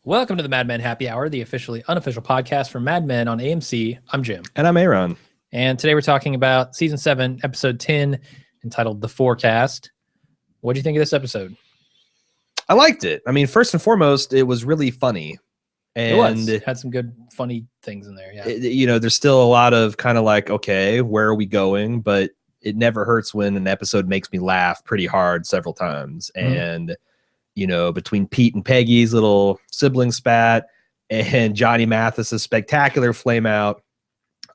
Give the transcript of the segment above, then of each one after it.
Welcome to the Mad Men Happy Hour, the officially unofficial podcast for Mad Men on AMC. I'm Jim. And I'm Aaron. And today we're talking about Season 7, Episode 10, entitled The Forecast. What do you think of this episode? I liked it. I mean, first and foremost, it was really funny. And It had some good, funny things in there, yeah. There's still a lot of kind of like, okay, where are we going? But it never hurts when an episode makes me laugh pretty hard several times. Mm-hmm. And between Pete and Peggy's little sibling spat and Johnny Mathis's spectacular flame out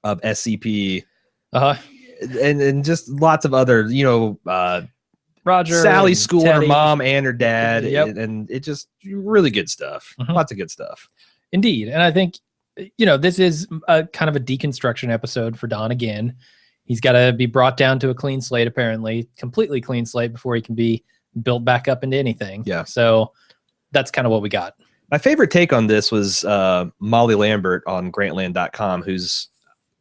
of SCP, and just lots of other, Roger, Sally school, Teddy. her mom and her dad, Yep. and it just really good stuff. Mhm. Lots of good stuff. Indeed. And I think, this is a kind of a deconstruction episode for Don again. He's got to be brought down to a clean slate, apparently, completely clean slate before he can be built back up into anything. Yeah. So that's kind of what we got. My favorite take on this was Molly Lambert on Grantland.com, who's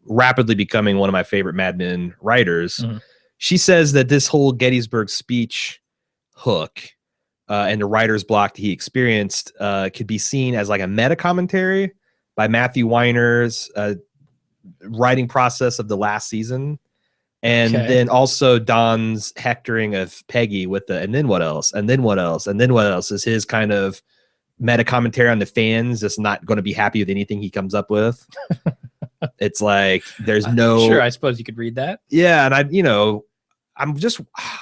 rapidly becoming one of my favorite Mad Men writers. Mhm. She says that this whole Gettysburg speech hook and the writer's block that he experienced could be seen as like a meta commentary by Matthew Weiner's writing process of the last season. And then also Don's hectoring of Peggy with the, and then what else? And then what else? And then what else is his kind of meta commentary on the fans just not going to be happy with anything he comes up with. It's like, there's no, Sure, I suppose you could read that. yeah. And I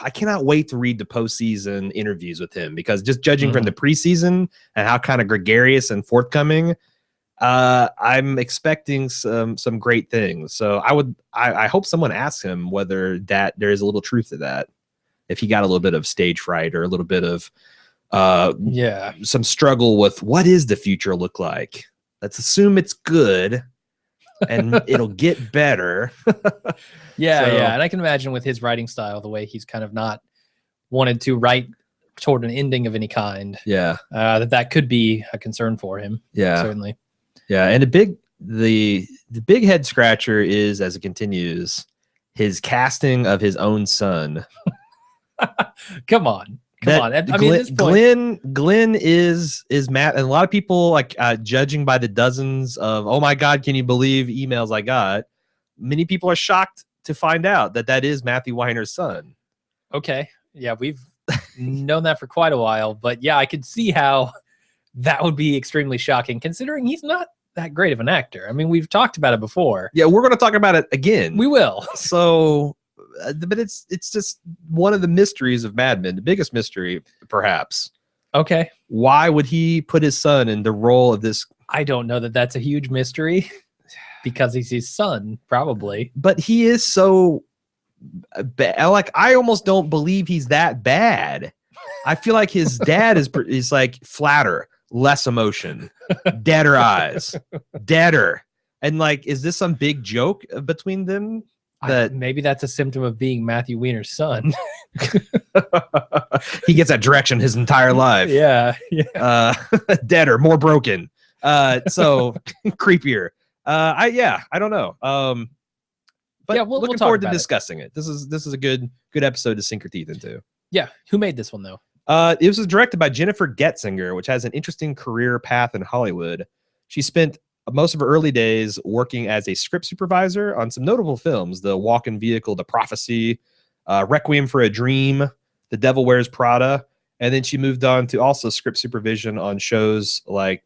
cannot wait to read the postseason interviews with him, because just judging from the preseason and how kind of gregarious and forthcoming, I'm expecting some great things. So I hope someone asks him whether that there is a little truth to that, if he got a little bit of stage fright or a little bit of some struggle with what is the future look like. Let's assume it's good and it'll get better. Yeah. And I can imagine with his writing style, the way he's kind of not wanted to write toward an ending of any kind. Yeah. That could be a concern for him. Yeah. Certainly. Yeah. And the big head scratcher is, as it continues, his casting of his own son. Come on. I mean, at this point, Glenn is Matt, and a lot of people like judging by the dozens of, oh my God, can you believe emails I got? Many people are shocked to find out that is Matthew Weiner's son. Okay. Yeah, we've known that for quite a while, but yeah, I could see how that would be extremely shocking, considering he's not that great of an actor. I mean, we've talked about it before. Yeah, we're going to talk about it again. We will. So, but it's just one of the mysteries of Mad Men, the biggest mystery, perhaps. Okay. Why would he put his son in the role of this? I don't know that that's a huge mystery, because he's his son, probably. But he is so bad. Like, I almost don't believe he's that bad. I feel like his dad is like flatter, less emotion, deader eyes, deader. And like, is this some big joke between them? That maybe that's a symptom of being Matthew Weiner's son. He gets that direction his entire life. Yeah. Deader, more broken. So creepier. I don't know. But yeah, we'll looking talk forward to about discussing it. This is a good episode to sink your teeth into. Yeah. Who made this one though? It was directed by Jennifer Getzinger, which has an interesting career path in Hollywood. She spent most of her early days working as a script supervisor on some notable films: The Walk-in Vehicle, The Prophecy, Requiem for a Dream, The Devil Wears Prada. And then she moved on to also script supervision on shows like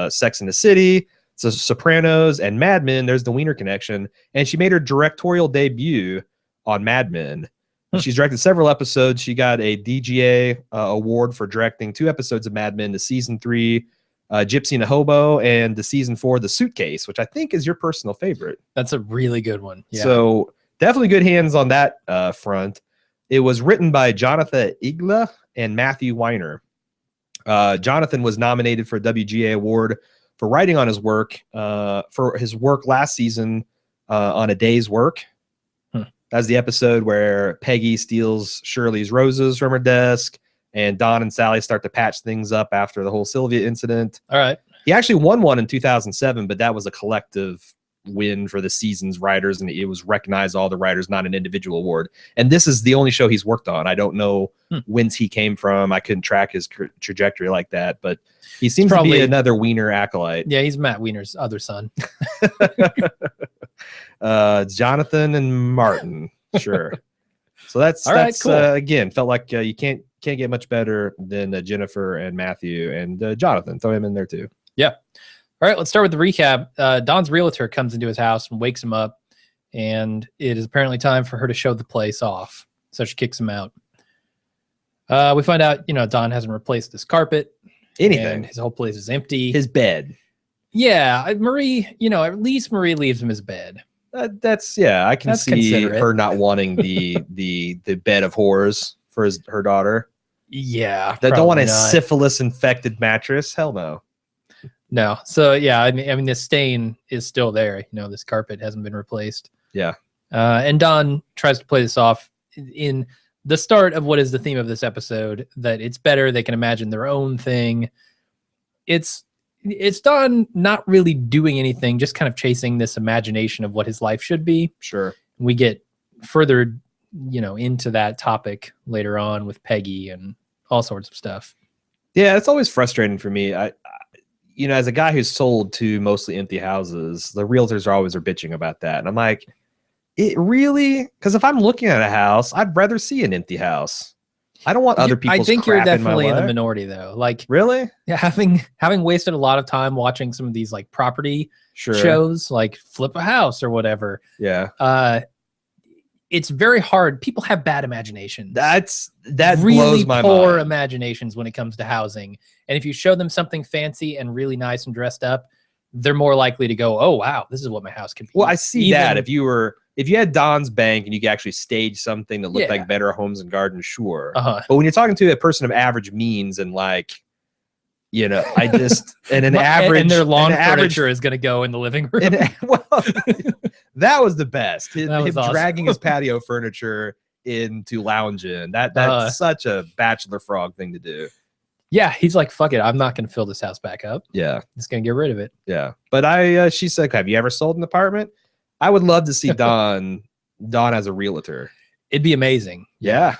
Sex and the City, The Sopranos, and Mad Men. There's the Wiener connection. And she made her directorial debut on Mad Men. She's directed several episodes. She got a DGA award for directing 2 episodes of Mad Men, the season 3 Gypsy and a Hobo, and the season 4 The Suitcase, which I think is your personal favorite. That's a really good one. Yeah. So definitely good hands on that front. It was written by Jonathan Igla and Matthew Weiner. Jonathan was nominated for a WGA award for writing on his work for his work last season on A Day's Work. That's the episode where Peggy steals Shirley's roses from her desk, and Don and Sally start to patch things up after the whole Sylvia incident. All right. He actually won one in 2007, but that was a collective win for the season's writers, and it was recognized all the writers, not an individual award. And this is the only show he's worked on. I don't know whence he came from. I couldn't track his trajectory like that, but he seems to be another Wiener acolyte. Yeah, he's Matt Wiener's other son. Jonathan and Martin, sure. So that's cool. Again, felt like you can't get much better than Jennifer and Matthew and Jonathan. Throw him in there too. Yeah. All right, let's start with the recap. Don's realtor comes into his house and wakes him up, and it is apparently time for her to show the place off. So she kicks him out. We find out, Don hasn't replaced this carpet. Anything. His whole place is empty. His bed. Yeah, Marie, at least Marie leaves him his bed. I can see her not wanting the bed of horrors for her daughter. Yeah. They don't want a syphilis-infected mattress. Hell no. No. So, yeah, I mean, the stain is still there. This carpet hasn't been replaced. Yeah. And Don tries to play this off in the start of what is the theme of this episode, that it's better. They can imagine their own thing. It's Don not really doing anything, just kind of chasing this imagination of what his life should be. Sure. We get further, into that topic later on with Peggy and all sorts of stuff. Yeah, it's always frustrating for me. I as a guy who's sold to mostly empty houses, the realtors are always bitching about that. And I'm like, it really? Because if I'm looking at a house, I'd rather see an empty house. I don't want other people's I think crap you're definitely in in my the minority, though. Like, really? Yeah, having wasted a lot of time watching some of these like property shows, like Flip a House or whatever. Yeah. It's very hard. People have bad imaginations. That really blows my poor mind. imaginations when it comes to housing. And if you show them something fancy and really nice and dressed up, they're more likely to go, "Oh wow, this is what my house could be." Well, I see that if you had Don's Bank and you could actually stage something that looked like Better Homes and Gardens, sure. Uh-huh. But when you're talking to a person of average means and like, I just and an average and their lawn furniture is going to go in the living room. That was the best. Him awesome. Dragging his patio furniture into lounging. That's such a bachelor frog thing to do. Yeah, he's like, fuck it, I'm not going to fill this house back up. Yeah, just going to get rid of it. Yeah, but she said, "Have you ever sold an apartment?" I would love to see Don as a realtor. It'd be amazing. Yeah.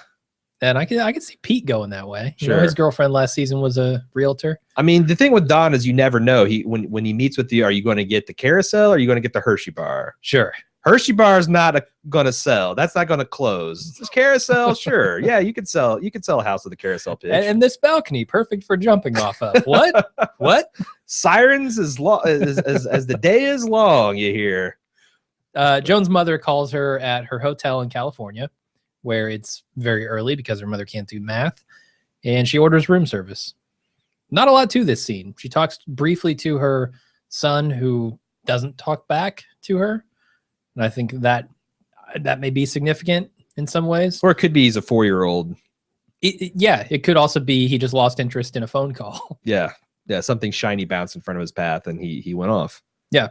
And I could see Pete going that way. Sure. His girlfriend last season was a realtor. I mean, the thing with Don is you never know. When he meets with you, are you going to get the carousel or are you going to get the Hershey bar? Sure. Hershey bar is not going to sell. That's not going to close. This carousel, sure. Yeah, you could sell a house with a carousel pitch. And this balcony, perfect for jumping off of. What? What? Sirens as the day is long, you hear. Joan's mother calls her at her hotel in California, where it's very early because her mother can't do math, and she orders room service. Not a lot to this scene. She talks briefly to her son, who doesn't talk back to her, and I think that may be significant in some ways. Or it could be he's a 4-year-old. It could also be he just lost interest in a phone call. Yeah, something shiny bounced in front of his path, and he went off. Yeah.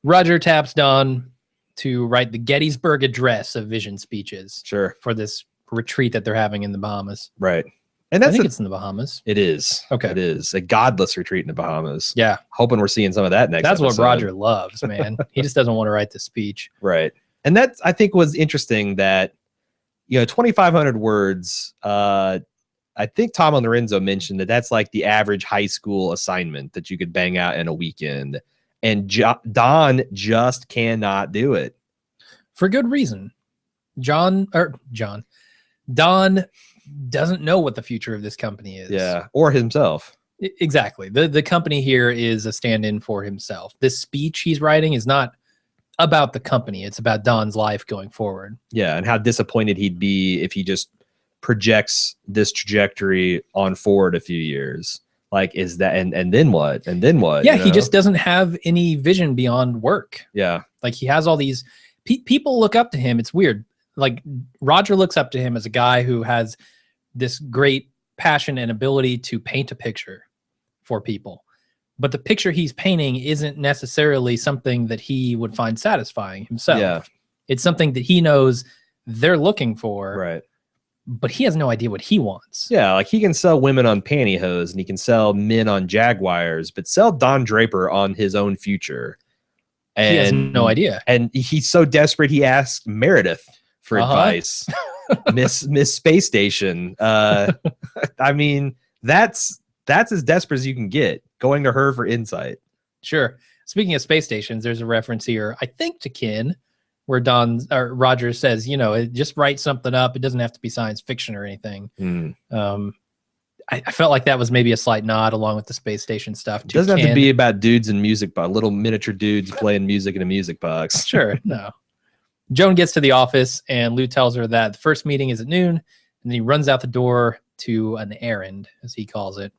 Roger taps Don to write the Gettysburg Address of vision speeches. Sure. For this retreat that they're having in the Bahamas. Right. And I think it's in the Bahamas. It is. Okay. It is a godless retreat in the Bahamas. Yeah. Hoping we're seeing some of that next That's episode. what Roger loves, man. He just doesn't want to write the speech. Right. And that, I think, was interesting that, 2,500 words, I think Tom Lorenzo mentioned that's like the average high school assignment that you could bang out in a weekend. And Don just cannot do it. For good reason. Don doesn't know what the future of this company is. Yeah, or himself. Exactly. The company here is a stand-in for himself. This speech he's writing is not about the company. It's about Don's life going forward. Yeah, and how disappointed he'd be if he just projects this trajectory on forward a few years. Like, is that, and then what? And then what? Yeah, he just doesn't have any vision beyond work. Yeah. Like, he has all these people look up to him. It's weird. Like, Roger looks up to him as a guy who has this great passion and ability to paint a picture for people. But the picture he's painting isn't necessarily something that he would find satisfying himself. Yeah. It's something that he knows they're looking for. Right. But he has no idea what he wants. Yeah, like he can sell women on pantyhose and he can sell men on Jaguars, but sell Don Draper on his own future. And he has no idea. And he's so desperate he asks Meredith for advice. Miss Space Station. I mean, that's as desperate as you can get, going to her for insight. Sure. Speaking of space stations, there's a reference here, I think, to Kin, where Roger says, just write something up. It doesn't have to be science fiction or anything. I felt like that was maybe a slight nod along with the space station stuff. It doesn't have to be about dudes and music, but little miniature dudes playing music in a music box. Sure. No. Joan gets to the office and Lou tells her that the first meeting is at noon, and then he runs out the door to an errand, as he calls it.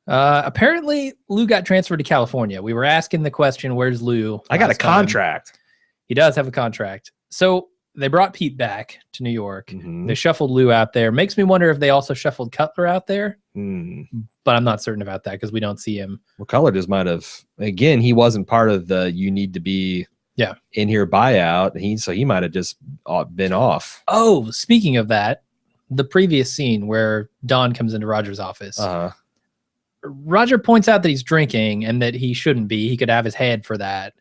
Apparently Lou got transferred to California. We were asking the question, where's Lou? I got a contract. He does have a contract. So they brought Pete back to New York. They shuffled Lou out there. Makes me wonder if they also shuffled Cutler out there. But I'm not certain about that because we don't see him. Well, Cutler just might have. Again, he wasn't part of the you need to be in here buyout. So he might have just been off. Oh, speaking of that, the previous scene where Don comes into Roger's office. Roger points out that he's drinking and that he shouldn't be. He could have his head for that.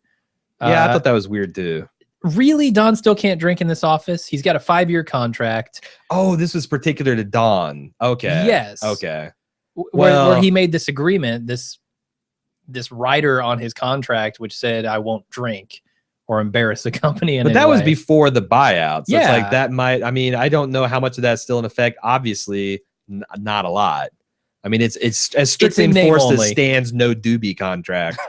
Yeah, I thought that was weird too. Really? Don still can't drink in this office? He's got a 5-year contract. Oh, this was particular to Don. Okay. Yes. Okay. Where he made this agreement, this rider on his contract, which said, I won't drink or embarrass the company. But that was before the buyout. So yeah. It's like that might, I mean, I don't know how much of that's still in effect. Obviously, not a lot. I mean, it's as strictly enforced as Stan's no doobie contract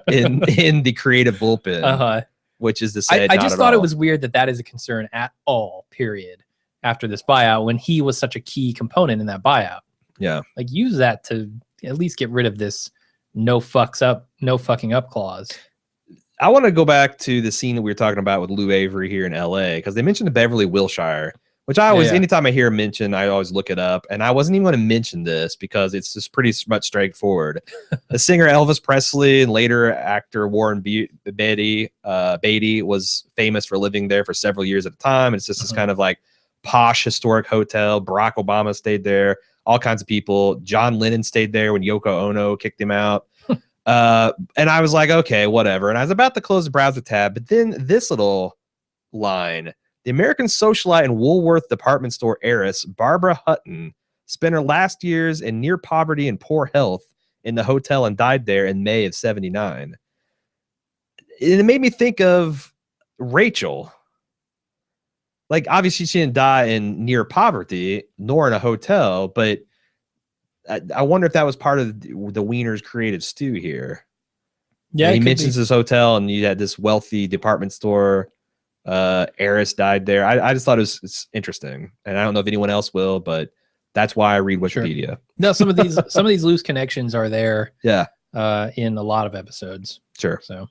in the creative bullpen, which is to say, I just thought it was weird that is a concern at all, period, after this buyout, when he was such a key component in that buyout. Yeah. Like, use that to at least get rid of this no fucking up clause. I want to go back to the scene that we were talking about with Lou Avery here in LA, because they mentioned the Beverly Wilshire, which I always, anytime I hear him mention, I always look it up. And I wasn't even going to mention this because it's just pretty much straightforward. The singer Elvis Presley and later actor Warren Beatty was famous for living there for several years at a time. It's just this kind of like posh historic hotel. Barack Obama stayed there. All kinds of people. John Lennon stayed there when Yoko Ono kicked him out. And I was like, okay, whatever. And I was about to close the browser tab, but then this little line: the American socialite and Woolworth department store heiress Barbara Hutton spent her last years in near poverty and poor health in the hotel and died there in May of '79. And it made me think of Rachel. Like, obviously she didn't die in near poverty nor in a hotel, but I wonder if that was part of the Wiener's creative stew here. Yeah, he mentions this hotel, and you had this wealthy department store heiress died there. I just thought it's interesting, and I don't know if anyone else will, but that's why I read Wikipedia. Sure. No, some of these loose connections are there. Yeah, in a lot of episodes. Sure. So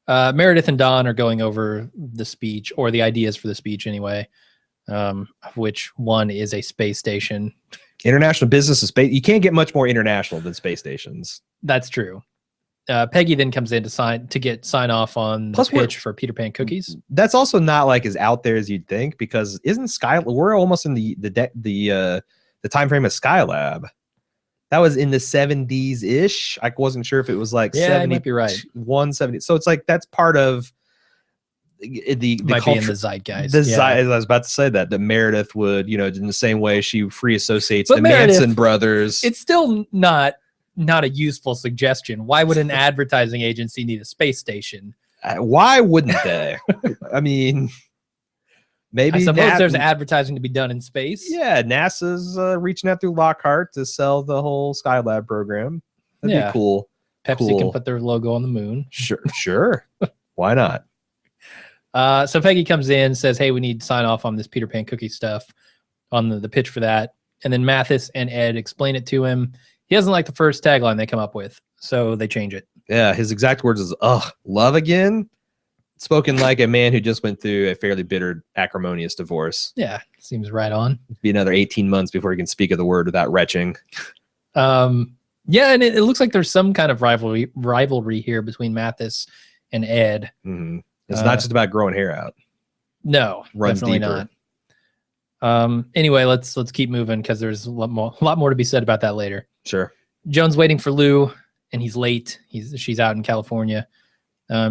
Meredith and Don are going over the speech, or the ideas for the speech anyway, of which one is a space station. International business is space. You can't get much more international than space stations. That's true. Peggy then comes in to sign off on the pitch for Peter Pan cookies. That's also not like as out there as you'd think, because we're almost in the time frame of Skylab. That was in the 70s ish. I wasn't sure if it was like 70. You might be right. 170. So it's like that's part of the might culture, be in the zeitgeist. I was about to say that Meredith would, in the same way she free associates the Manson brothers. It's still not a useful suggestion. Why would an advertising agency need a space station? Why wouldn't they? I mean, maybe I suppose there's advertising to be done in space. Yeah, NASA's reaching out through Lockhart to sell the whole Skylab program. That'd be cool. Pepsi can put their logo on the moon. Sure. Why not? So Peggy comes in, says, hey, we need to sign off on this Peter Pan cookie stuff, on the pitch for that. And then Mathis and Ed explain it to him. He doesn't like the first tagline they come up with, so they change it. Yeah, his exact words is, ugh, love again? Spoken like a man who just went through a fairly bitter, acrimonious divorce. Yeah, seems right on. It'd be another 18 months before he can speak of the word without retching. Yeah, and it looks like there's some kind of rivalry here between Mathis and Ed. Mm-hmm. It's not just about growing hair out. No, definitely not. Anyway, let's keep moving because there's a lot more to be said about that later. Sure. Joan's waiting for Lou, and he's late. She's out in California.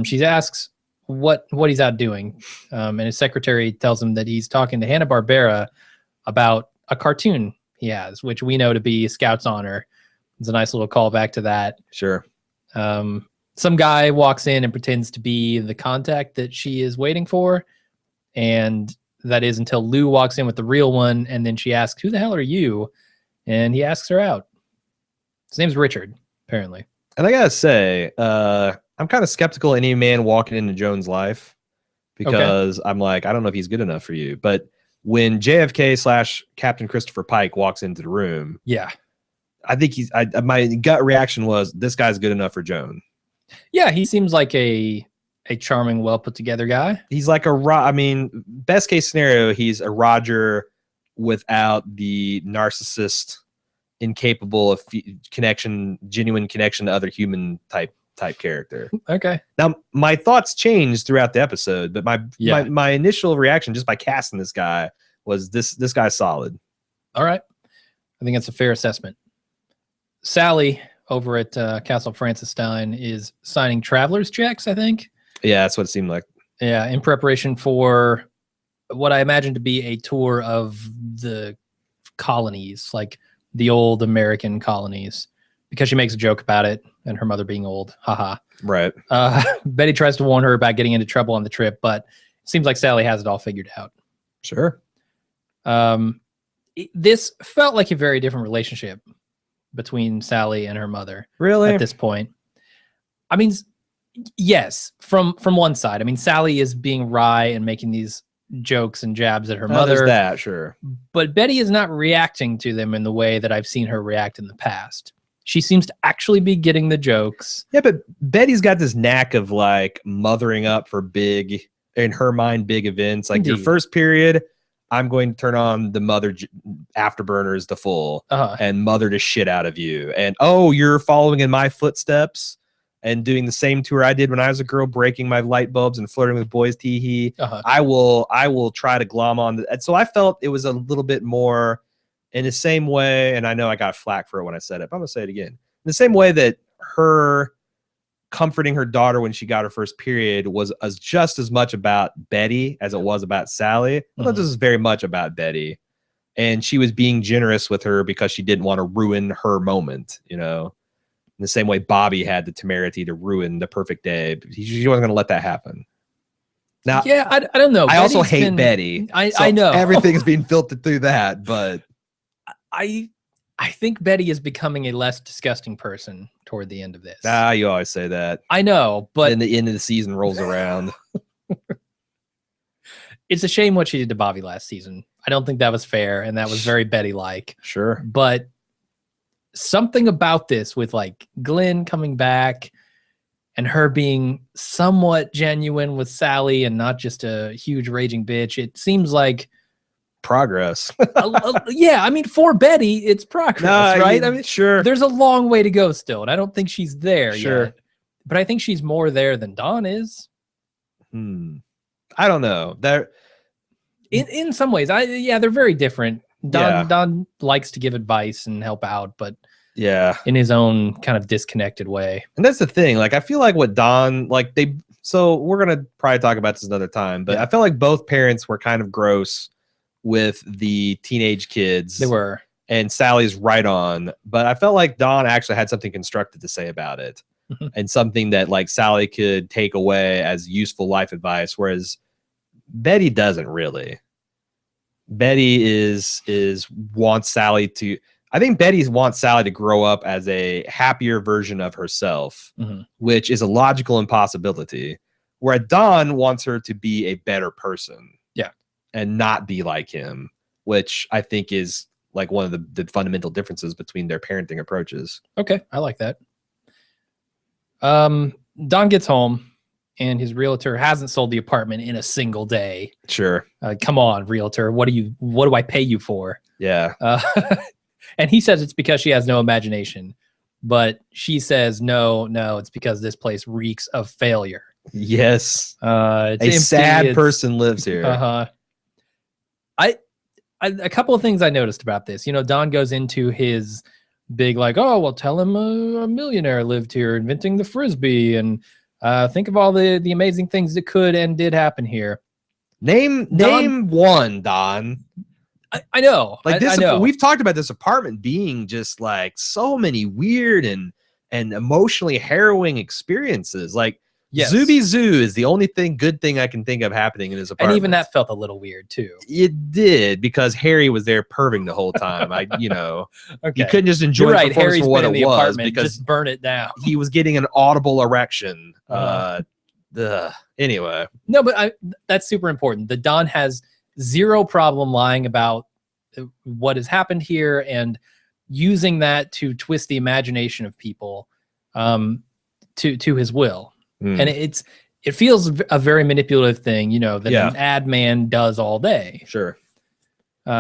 She asks what he's out doing, and his secretary tells him that he's talking to Hanna-Barbera about a cartoon he has, which we know to be Scout's Honor. It's a nice little callback to that. Sure. Some guy walks in and pretends to be the contact that she is waiting for, and that is until Lou walks in with the real one, and then she asks, "Who the hell are you?" And he asks her out. His name's Richard, apparently. And I gotta say, I'm kind of skeptical any man walking into Joan's life because I'm like, I don't know if he's good enough for you. But when JFK / Captain Christopher Pike walks into the room, yeah, I think my gut reaction was, this guy's good enough for Joan. Yeah, he seems like a charming, well put together guy. He's like best case scenario, he's a Roger without the narcissist, incapable of genuine connection to other human type character. Okay. Now my thoughts changed throughout the episode, but my initial reaction just by casting this guy was this guy's solid. All right. I think that's a fair assessment. Sally over at Castle Frankenstein is signing traveler's checks, I think. Yeah, that's what it seemed like. Yeah, in preparation for what I imagine to be a tour of the colonies, like the old American colonies, because she makes a joke about it and her mother being old. Haha. Right. Betty tries to warn her about getting into trouble on the trip, but it seems like Sally has it all figured out. Sure. This felt like a very different relationship between Sally and her mother. Really? At this point. I mean, yes, from one side. I mean, Sally is being wry and making these jokes and jabs at her mother. There's that, sure. But Betty is not reacting to them in the way that I've seen her react in the past. She seems to actually be getting the jokes. Yeah, but Betty's got this knack of like mothering up for big, in her mind, big events. Like your first period, I'm going to turn on the mother afterburners to full and mother the shit out of you. And oh, you're following in my footsteps and doing the same tour I did when I was a girl, breaking my light bulbs and flirting with boys. Tee I will try to glom on. And so I felt it was a little bit more in the same way. And I know I got flack for it when I said it, but I'm gonna say it again. In the same way that her comforting her daughter when she got her first period was just as much about Betty as it was about Sally. I thought this was very much about Betty, and she was being generous with her because she didn't want to ruin her moment, you know, in the same way Bobby had the temerity to ruin the perfect day. She wasn't going to let that happen. Now, yeah, I don't know. I also hate Betty. I know everything is being filtered through that, but I think Betty is becoming a less disgusting person toward the end of this. You always say that. I know, but then the end of the season rolls around. It's a shame what she did to Bobby last season. I don't think that was fair, and that was very Betty-like. Sure. But something about this with like Glenn coming back and her being somewhat genuine with Sally and not just a huge raging bitch, it seems like progress. Yeah, I mean, for Betty, it's progress, right? I mean, sure. There's a long way to go still, and I don't think she's there yet. But I think she's more there than Dawn is. I don't know. In some ways, they're very different. Don likes to give advice and help out, but in his own kind of disconnected way. And that's the thing. Like, I feel like what Don so we're gonna probably talk about this another time, but I felt like both parents were kind of gross with the teenage kids. They were. And Sally's right on. But I felt like Dawn actually had something constructive to say about it. And something that like Sally could take away as useful life advice, whereas Betty doesn't really. Betty wants Sally to, I think Betty wants Sally to grow up as a happier version of herself, which is a logical impossibility. Where Dawn wants her to be a better person. And not be like him, which I think is like one of the fundamental differences between their parenting approaches. Okay, I like that. Don gets home and his realtor hasn't sold the apartment in a single day. Sure. Come on, realtor. What do I pay you for? Yeah. And he says it's because she has no imagination, but she says, no, it's because this place reeks of failure. Yes. It's a sad person lives here. A couple of things I noticed about this. You know, Don goes into his big like, oh, well, tell him a millionaire lived here inventing the Frisbee, and Think of all the amazing things that could and did happen here. Name one, Don. I know. Like this, I know. we've talked about this apartment being just like so many weird and emotionally harrowing experiences. Like Yes. Zuby Zoo is the only good thing I can think of happening in his apartment. And even that felt a little weird too. It did, because Harry was there perving the whole time. Okay. You couldn't just enjoy You're the right. performance Harry's for what been in it the was, apartment. because Just burn it down. he was getting an audible erection. Uh-huh. Anyway, No, but that's super important. The Don has zero problem lying about what has happened here and using that to twist the imagination of people to his will. And it feels a very manipulative thing, that an ad man does all day. Sure.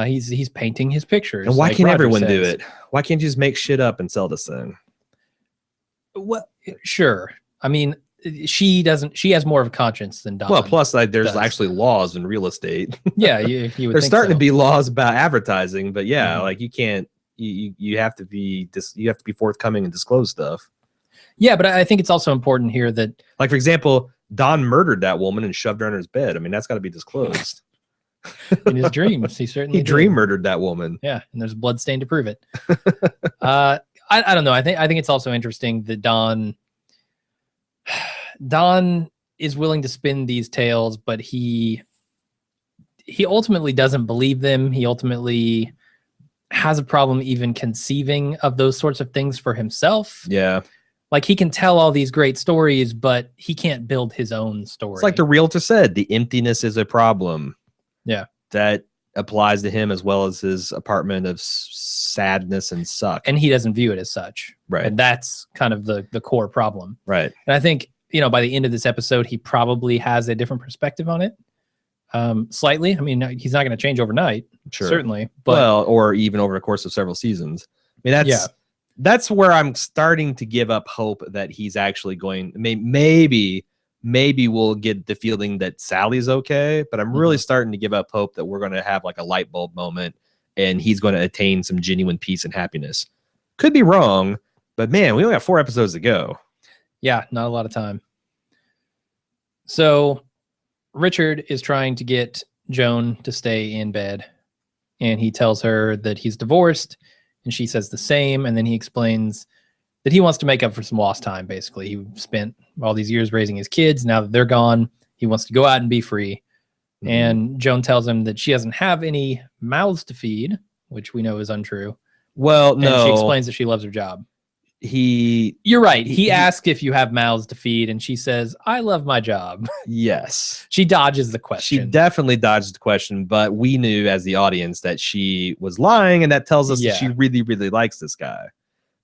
He's painting his pictures. And why like can't Roger everyone says. do it? Why can't you just make shit up and sell this thing? Well, sure. I mean, she has more of a conscience than Don. Well, plus there's does. actually laws in real estate. Yeah, you would There's think starting so. to be laws about advertising, but yeah, Mhm. like you can't. You have to be forthcoming and disclose stuff. Yeah, but I think it's also important here that, Like, for example, Don murdered that woman and shoved her under his bed. I mean, that's got to be disclosed. in his dreams, he certainly He did. dream murdered that woman. Yeah, and there's blood stain to prove it. I don't know. I think it's also interesting that Don is willing to spin these tales, but he ultimately doesn't believe them. He ultimately has a problem even conceiving of those sorts of things for himself. Yeah. Like, he can tell all these great stories, but he can't build his own story. It's like the realtor said, the emptiness is a problem. Yeah. That applies to him as well as his apartment of sadness and suck. And he doesn't view it as such. Right. And that's kind of the core problem. Right. And I think, by the end of this episode, he probably has a different perspective on it. Slightly. I mean, he's not going to change overnight, Sure. certainly. But or even over the course of several seasons. I mean, that's where I'm starting to give up hope that he's actually going. Maybe we'll get the feeling that Sally's okay, but I'm really starting to give up hope that we're going to have like a light bulb moment and he's going to attain some genuine peace and happiness. Could be wrong, but man, we only got 4 episodes to go. yeah, not a lot of time. So Richard is trying to get Joan to stay in bed, and he tells her that he's divorced, and she says the same. And then he explains that he wants to make up for some lost time. Basically, he spent all these years raising his kids. Now that they're gone, he wants to go out and be free. Mhm. And Joan tells him that she doesn't have any mouths to feed, which we know is untrue. Well, And no, she explains that she loves her job. he You're right. He- He asked if you have mouths to feed, and she says, I love my job. yes. She dodges the She question. definitely dodged the question, but we knew as the audience that she was lying, and that tells us that she Yeah. really, really likes this guy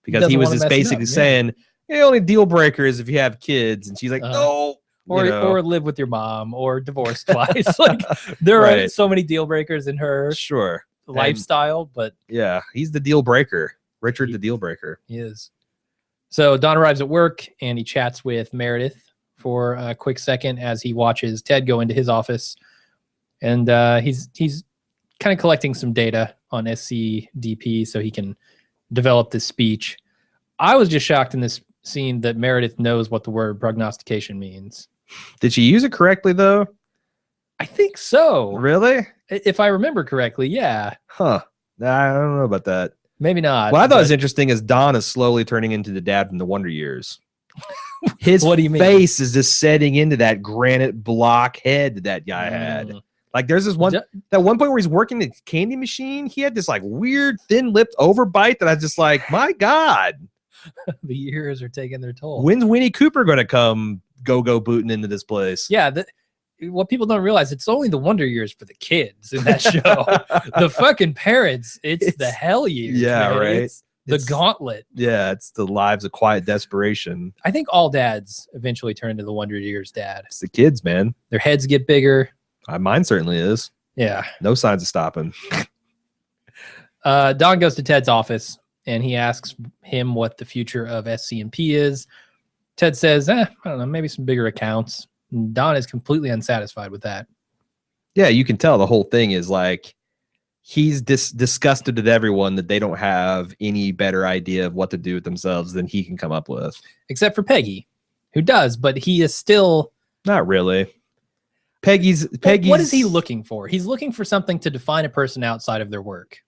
because Doesn't he was wanna just mess it up, basically yeah. saying the only deal breaker is if you have kids, and she's like, no, or live with your mom, or divorce twice. Like, there are Right. so many deal breakers in her sure, lifestyle, but yeah, he's the deal breaker, Richard, the deal breaker. he is. So Don arrives at work, and he chats with Meredith for a quick second as he watches Ted go into his office, and he's kind of collecting some data on SCDP so he can develop this speech. I was just shocked in this scene that Meredith knows what the word prognostication means. Did she use it correctly though? I think so. Really? If I remember correctly, yeah. Huh? I don't know about that. Maybe not. What I thought was but interesting is Don is slowly turning into the dad from the Wonder Years. His What do you mean? face is just setting into that granite block head that guy had. Mm. Like there's this one D- that one point where he's working the candy machine. He had this like weird thin-lipped overbite that I was just like, my God, the years are taking their toll. when's Winnie Cooper gonna come go booting into this place? Yeah, what people don't realize, it's only the Wonder Years for the kids in that show. The fucking parents, it's the hell years. Yeah, man. right. It's the gauntlet. Yeah, it's the lives of quiet desperation. I think all dads eventually turn into the Wonder Years dad. It's the kids, man. Their heads get bigger. Mine certainly is. Yeah. No signs of stopping. Don goes to Ted's office, and he asks him what the future of SCMP is. Ted says, I don't know, maybe some bigger accounts. And Don is completely unsatisfied with that. Yeah, you can tell the whole thing is like he's disgusted with everyone that they don't have any better idea of what to do with themselves than he can come up with. Except for Peggy. who does, but he is still Not really. Peggy's. What is he looking for? He's looking for something to define a person outside of their work.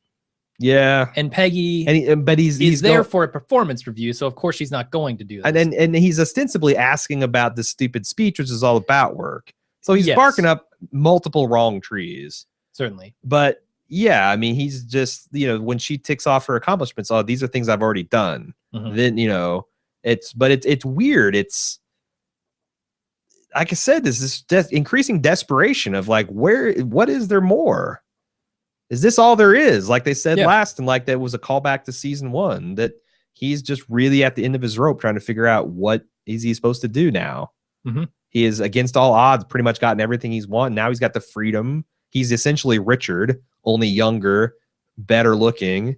Yeah. And Peggy But he's there for a performance review, so of course she's not going to do that. And he's ostensibly asking about this stupid speech, which is all about work. So he's barking up multiple wrong trees. Certainly. But yeah, I mean, he's just, when she ticks off her accomplishments, oh, these are things I've already done. Mm-hmm. Then, it's weird. It's, like I said, this is increasing desperation of like, what is there more? Is this all there is? Like they said last, and like that was a callback to season 1, that he's just really at the end of his rope trying to figure out what is he supposed to do now. Mm-hmm. He is, against all odds, pretty much gotten everything he's wanted. Now he's got the freedom. He's essentially Richard, only younger, better looking,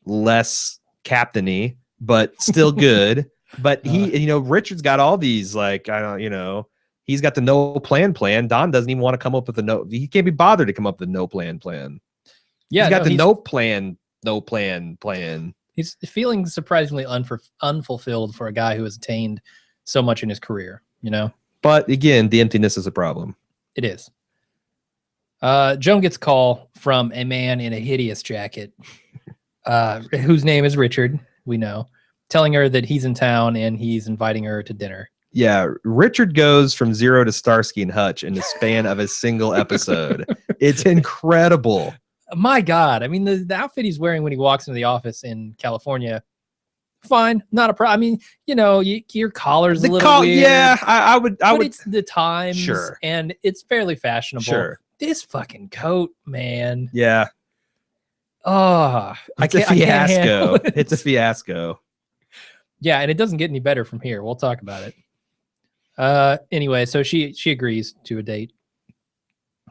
less captain-y, but still good. But he, Richard's got all these, like, he's got the no plan. Don doesn't even want to come up with he can't be bothered to come up with a no plan. Yeah, he's got no plan. He's feeling surprisingly unfulfilled for a guy who has attained so much in his career, But again, the emptiness is a problem. It is. Joan gets a call from a man in a hideous jacket, whose name is Richard, we know, telling her that he's in town and he's inviting her to dinner. Yeah, Richard goes from zero to Starsky and Hutch in the span of a single episode. It's incredible. My God. I mean, the outfit he's wearing when he walks into the office in California, fine, not a problem. I mean, your collar's a little weird. Yeah, I would. It's the times, sure, and it's fairly fashionable. Sure. This fucking coat, man. Yeah. Oh, it's a fiasco. It's a fiasco. Yeah, and it doesn't get any better from here. We'll talk about it. Anyway, so she agrees to a date.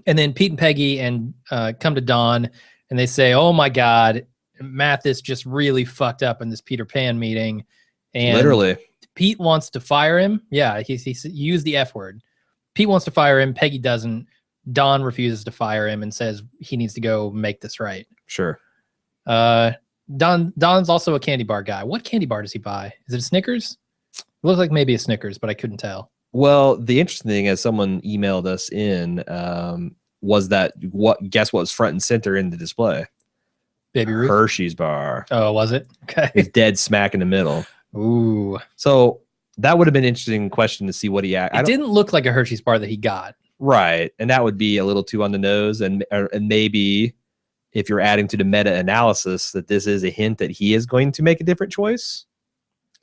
And then Pete and Peggy come to Don, and they say, "Oh my God, Mathis just really fucked up in this Peter Pan meeting." And literally, Pete wants to fire him. Yeah, he used the F word. Pete wants to fire him. Peggy doesn't. Don refuses to fire him and says he needs to go make this right. Sure. Don's also a candy bar guy. What candy bar does he buy? Is it a Snickers? It looks like maybe a Snickers, but I couldn't tell. Well, the interesting thing, as someone emailed us in, was that guess what was front and center in the display? Baby Ruth? Hershey's bar. Oh, was it? Okay. It's dead smack in the middle. Ooh. So that would have been an interesting question to see what he It didn't look like a Hershey's bar that he got. Right. And that would be a little too on the nose. And maybe if you're adding to the meta-analysis that this is a hint that he is going to make a different choice.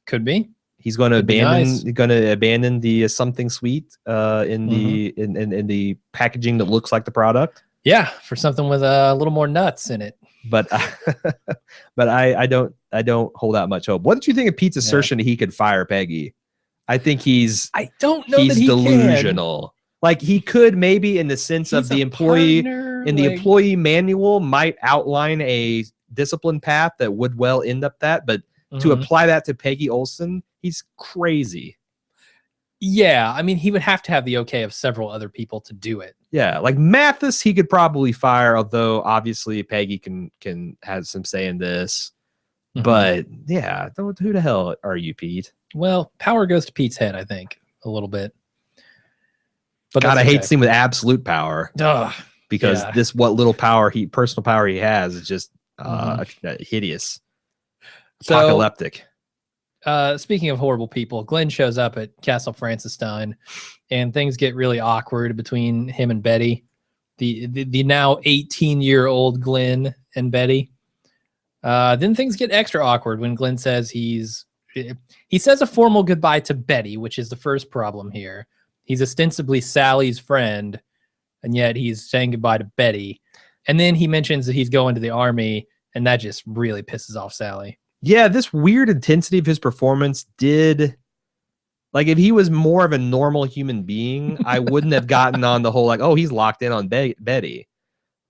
Could be. He's going to abandon the something sweet in the packaging that looks like the product. Yeah, for something with a little more nuts in it. But I don't hold out much hope. What did you think of Pete's assertion that he could fire Peggy? I think I don't know he's delusional. Like he could maybe in the sense of the employee the employee manual might outline a discipline path that would well end up that, but to apply that to Peggy Olson, he's crazy. Yeah, I mean, he would have to have the okay of several other people to do it. Yeah, like Mathis, he could probably fire, although obviously Peggy can have some say in this. But yeah, who the hell are you, Pete? Well, power goes to Pete's head, I think, a little bit. But God, I hate seeing with absolute power. Because what little personal power he has is just hideous. Apocalyptic. Speaking of horrible people, Glenn shows up at Castle Frankenstein, and things get really awkward between him and Betty, the now 18-year-old Glenn and Betty. Then things get extra awkward when Glenn says he says a formal goodbye to Betty, which is the first problem here. He's ostensibly Sally's friend, and yet he's saying goodbye to Betty. And then he mentions that he's going to the army, and that just really pisses off Sally. Yeah, this weird intensity of his performance did... Like, if he was more of a normal human being, I wouldn't have gotten on the whole, like, oh, he's locked in on Betty.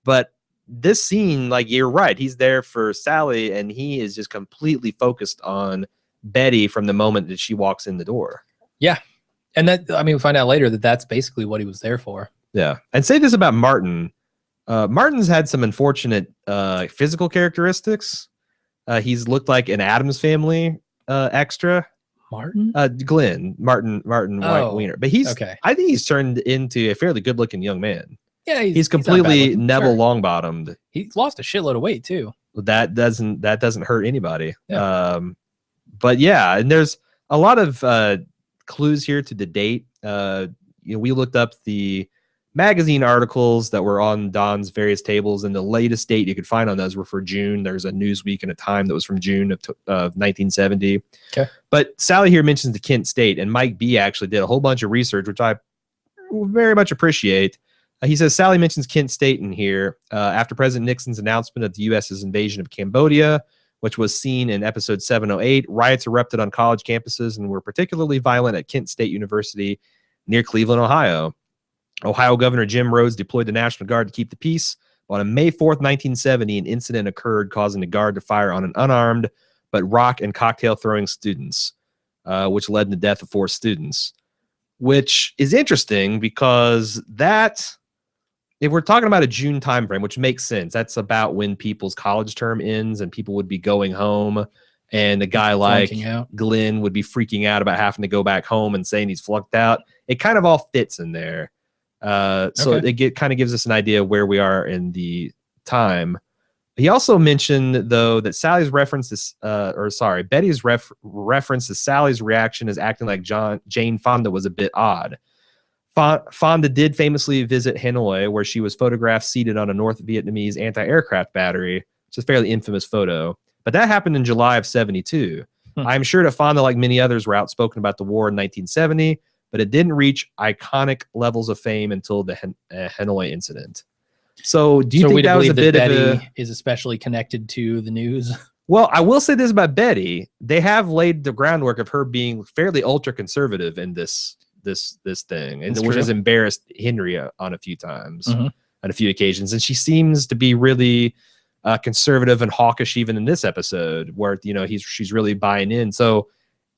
But this scene, like, you're right. He's there for Sally, and he is just completely focused on Betty from the moment that she walks in the door. Yeah. And we find out later that that's basically what he was there for. Yeah. And say this about Martin. Martin's had some unfortunate physical characteristics. He's looked like an Addams Family extra. Martin? Glenn Martin Oh, Wiener, but he's okay. I think he's turned into a fairly good looking young man. Yeah, He's not bad completely looking, Neville sure. Longbottomed. He's lost a shitload of weight too. That doesn't hurt anybody. Yeah. But yeah, and there's a lot of clues here to the date. We looked up the magazine articles that were on Don's various tables, and the latest date you could find on those were for June. There's a Newsweek and a Time that was from June of 1970. Okay. But Sally here mentions the Kent State, and Mike B actually did a whole bunch of research, which I very much appreciate. He says Sally mentions Kent State in here after President Nixon's announcement of the U.S.'s invasion of Cambodia, which was seen in episode 708. Riots erupted on college campuses and were particularly violent at Kent State University near Cleveland, Ohio. Ohio Governor Jim Rhodes deployed the National Guard to keep the peace. But on May 4th, 1970, an incident occurred causing the Guard to fire on an unarmed but rock and cocktail throwing students, which led to the death of 4 students, which is interesting because that, if we're talking about a June timeframe, which makes sense, that's about when people's college term ends and people would be going home. And a guy like Glenn would be freaking out about having to go back home and saying he's flunked out. It kind of all fits in there. So it kind of gives us an idea of where we are in the time. He also mentioned, though, that Betty's reference to Sally's reaction as acting like Jane Fonda was a bit odd. Fonda did famously visit Hanoi, where she was photographed seated on a North Vietnamese anti-aircraft battery. It's a fairly infamous photo. But that happened in July of 72. I'm sure that Fonda, like many others, were outspoken about the war in 1970, but it didn't reach iconic levels of fame until the Hanoi incident. So do you think that was a bit of a... is especially connected to the news? Well, I will say this about Betty. They have laid the groundwork of her being fairly ultra-conservative in this thing, and which has embarrassed Henry on a few times, on a few occasions. And she seems to be really conservative and hawkish even in this episode, where she's really buying in. So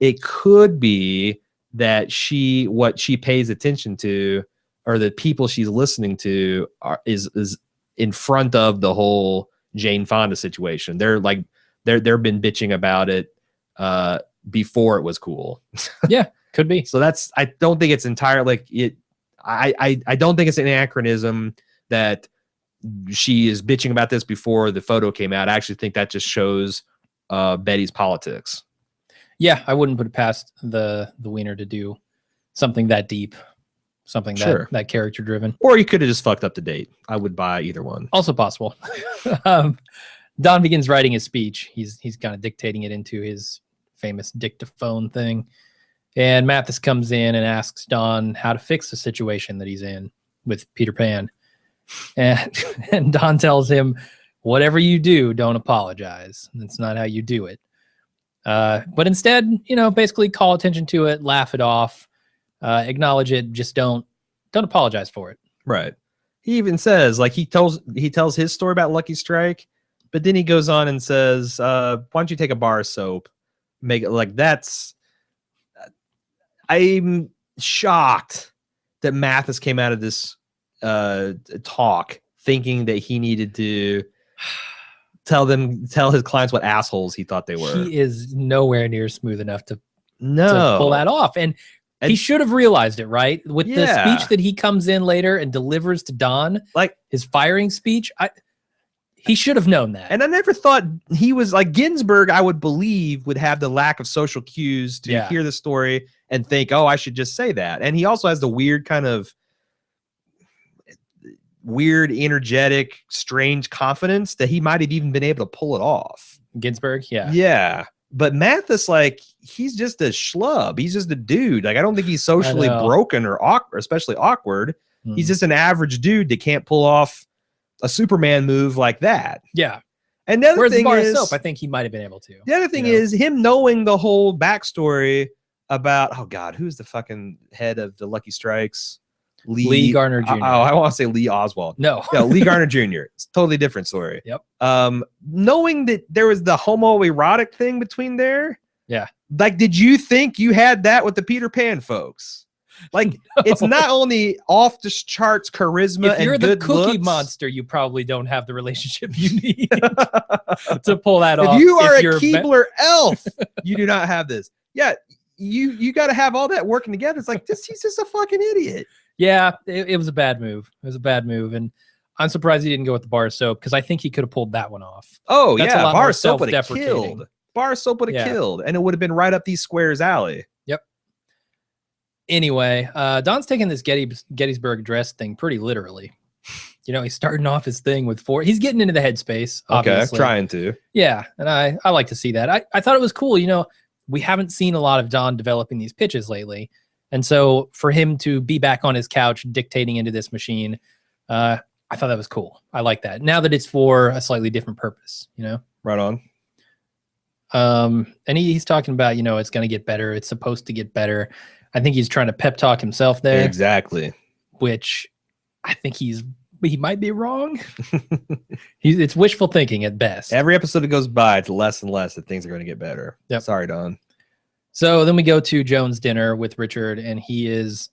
it could be that what she pays attention to, or the people she's listening to, is in front of the whole Jane Fonda situation. They've been bitching about it before it was cool. Yeah, could be. So I don't think it's entirely I don't think it's an anachronism that she is bitching about this before the photo came out. I actually think that just shows Betty's politics. Yeah, I wouldn't put it past the Wiener to do something that deep, something that character driven. Or you could have just fucked up the date. I would buy either one. Also possible. Don begins writing his speech. He's kind of dictating it into his famous dictaphone thing. And Mathis comes in and asks Don how to fix the situation that he's in with Peter Pan. And Don tells him, whatever you do, don't apologize. That's not how you do it. But instead, basically call attention to it, laugh it off, acknowledge it, just don't apologize for it. Right. He even says, like, he tells his story about Lucky Strike, but then he goes on and says, why don't you take a bar of soap, make it like that's... I'm shocked that Mathis came out of this talk thinking that he needed to tell his clients what assholes he thought they were. He is nowhere near smooth enough to pull that off. And he should have realized it, right? With the speech that he comes in later and delivers to Don, like his firing speech, he should have known that. And I never thought he was like Ginsburg, I would believe, would have the lack of social cues to hear the story and think, oh, I should just say that. And he also has the weird kind of energetic, strange confidence that he might have even been able to pull it off. Ginsburg, yeah. Yeah. But Mathis, like, he's just a schlub. He's just a dude. Like, I don't think he's socially broken or awkward, especially awkward. He's just an average dude that can't pull off a Superman move like that. Yeah. And the other thing is, soap, I think he might have been able to. The other thing is him knowing the whole backstory about, oh God, who's the fucking head of the Lucky Strikes? Lee Garner Jr. I want to say Lee Oswald. No. Lee Garner Jr. It's a totally different story. Yep. Knowing that there was the homoerotic thing between there. Yeah. Like, did you think you had that with the Peter Pan folks? Like, it's not only off the charts charisma and good looks. If you're the Cookie Monster, you probably don't have the relationship you need to pull that off. If you are a Keebler elf, you do not have this. Yeah, you got to have all that working together. It's like he's just a fucking idiot. Yeah, it was a bad move. It was a bad move, and I'm surprised he didn't go with the bar soap because I think he could have pulled that one off. Oh That's a yeah, lot more bar soap would have self-deprecating. killed. Bar soap would have Yeah. killed, and it would have been right up these squares alley. Anyway, Don's taking this Gettysburg Address thing pretty literally. You know, he's starting off his thing with four. He's getting into the headspace, obviously. Okay, trying to. Yeah, and I like to see that. I thought it was cool. You know, we haven't seen a lot of Don developing these pitches lately. And so for him to be back on his couch dictating into this machine, I thought that was cool. I like that. Now that it's for a slightly different purpose, you know? Right on. And he's talking about, you know, it's going to get better. It's supposed to get better. I think he's trying to pep talk himself there. Exactly. Which I think he might be wrong. It's wishful thinking at best. Every episode that goes by, it's less and less that things are going to get better. Yep. Sorry, Don. So then we go to Joan's dinner with Richard, and he is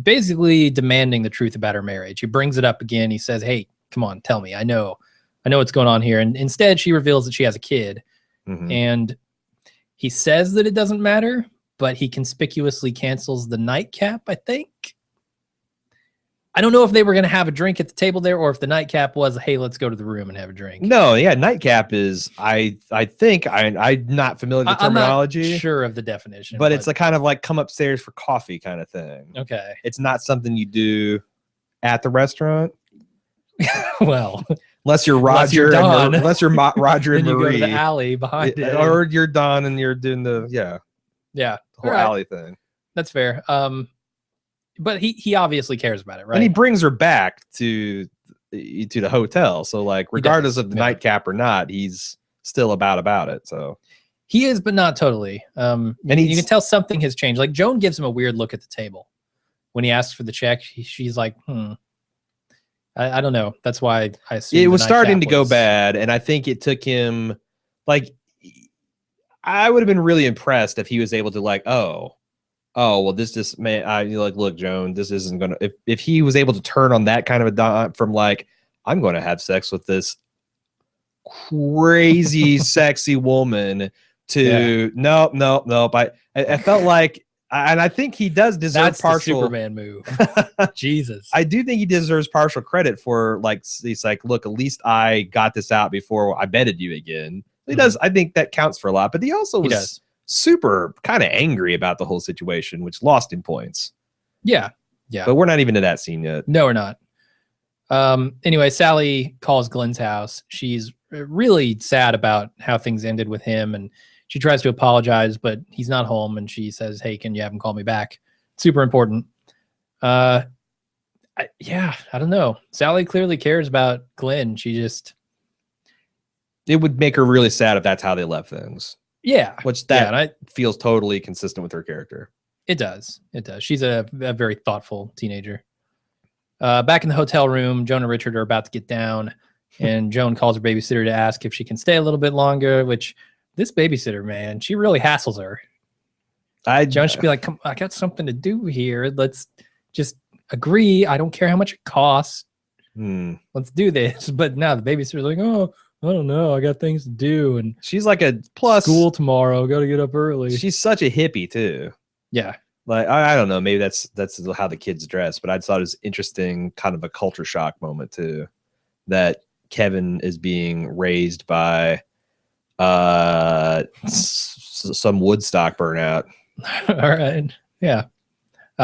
basically demanding the truth about her marriage. He brings it up again. He says, hey, come on, tell me. I know what's going on here. And instead, she reveals that she has a kid. Mhm. And he says that it doesn't matter, but he conspicuously cancels the nightcap, I think. I don't know if they were going to have a drink at the table there or if the nightcap was, hey, let's go to the room and have a drink. No, yeah, nightcap is, I think, I'm not familiar with the terminology. I'm not sure of the definition. But it's a kind of like come upstairs for coffee kind of thing. Okay. It's not something you do at the restaurant. Well, unless you're Unless Roger, you're Don. unless you're Roger and then you go Marie, to the alley behind it. or you're Don and you're doing the yeah, the whole All right. alley thing. That's fair. But he obviously cares about it, right? And he brings her back to the hotel. So like, regardless of the yeah. nightcap or not, he's still about it. So He is, but not totally. And you can tell something has changed. Like Joan gives him a weird look at the table when he asks for the check. She's like, I don't know. That's why I assume it the was starting to nightcap go was- bad, and I think it took him like, I would have been really impressed if he was able to like, oh well, this man, I like, look, Joan, this isn't gonna, if he was able to turn on that kind of a dot from like, I'm going to have sex with this crazy sexy woman to nope. I felt like, and I think he does deserve That's partial the Superman move. Jesus. I do think he deserves partial credit for like, he's like, look, at least I got this out before I betted you again. He does. I think that counts for a lot, but he also was super kind of angry about the whole situation, which lost him points. Yeah. But we're not even to that scene yet. No, we're not. Anyway, Sally calls Glenn's house. She's really sad about how things ended with him, and she tries to apologize, but he's not home, and she says, hey, can you have him call me back? Super important. I don't know. Sally clearly cares about Glenn. She just... It would make her really sad if that's how they left things. Yeah. Which and I, feels totally consistent with her character. It does. It does. She's a very thoughtful teenager. Back in the hotel room, Joan and Richard are about to get down, and Joan calls her babysitter to ask if she can stay a little bit longer, which this babysitter, man, she really hassles her. Joan should be like, come, I got something to do here. Let's just agree. I don't care how much it costs. Let's do this. But now the babysitter's like, oh, I don't know. I got things to do. And she's like a plus school tomorrow. Got to get up early. She's such a hippie too. Yeah. Like, I don't know. Maybe that's how the kids dress, but I thought it was interesting, kind of a culture shock moment too, that Kevin is being raised by some Woodstock burnout. All right. Yeah.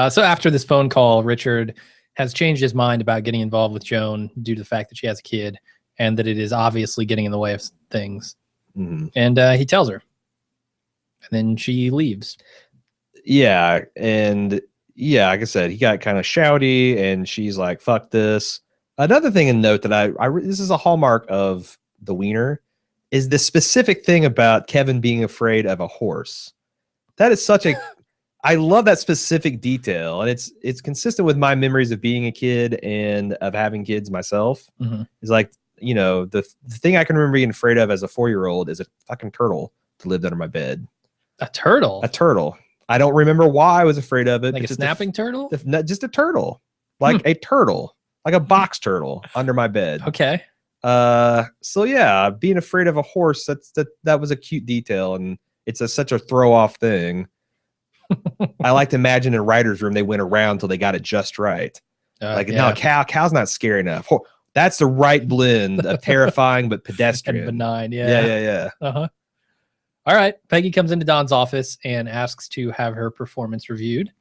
So after this phone call, Richard has changed his mind about getting involved with Joan due to the fact that she has a kid and that it is obviously getting in the way of things. And he tells her. And then she leaves. Yeah. And yeah, like I said, he got kind of shouty and she's like, fuck this. Another thing to note that this is a hallmark of the Wiener is the specific thing about Kevin being afraid of a horse. That is such a... I love that specific detail, and it's consistent with my memories of being a kid and of having kids myself. It's like, you know, the thing I can remember being afraid of as a 4-year-old is a fucking turtle that lived under my bed. A turtle? A turtle. I don't remember why I was afraid of it. Like a snapping turtle? Just a turtle. Like a turtle. Like a box turtle under my bed. Okay. So yeah, being afraid of a horse, that was a cute detail, and it's such a throw off thing. I like to imagine in a writer's room, they went around until they got it just right. No, Cal's not scary enough. That's the right blend of terrifying but pedestrian. And benign. Yeah. Yeah. Uh-huh. All right. Peggy comes into Don's office and asks to have her performance reviewed.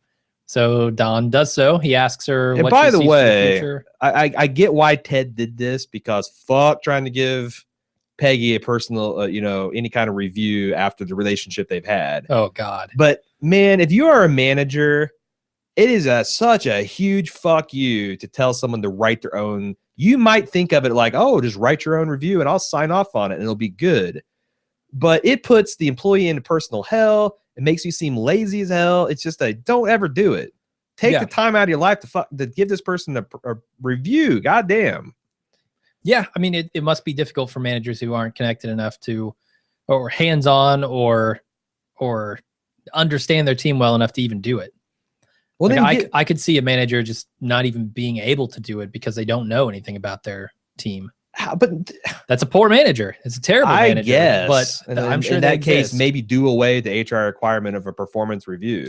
So Don does so. He asks her. And what by she the sees for way, future. I get why Ted did this, because fuck trying to give Peggy a personal, any kind of review after the relationship they've had. Oh God. But man, if you are a manager, it is such a huge fuck you to tell someone to write their own. You might think of it like, oh, just write your own review and I'll sign off on it and it'll be good. But it puts the employee into personal hell. It makes you seem lazy as hell. It's just don't ever do it. Take the time out of your life to give this person a review. Goddamn. Yeah, I mean, it must be difficult for managers who aren't connected enough to, or hands-on, or understand their team well enough to even do it. Well, like I could see a manager just not even being able to do it because they don't know anything about their team. But that's a poor manager. It's a terrible manager. I guess. But I'm sure in that case, maybe do away the HR requirement of a performance review.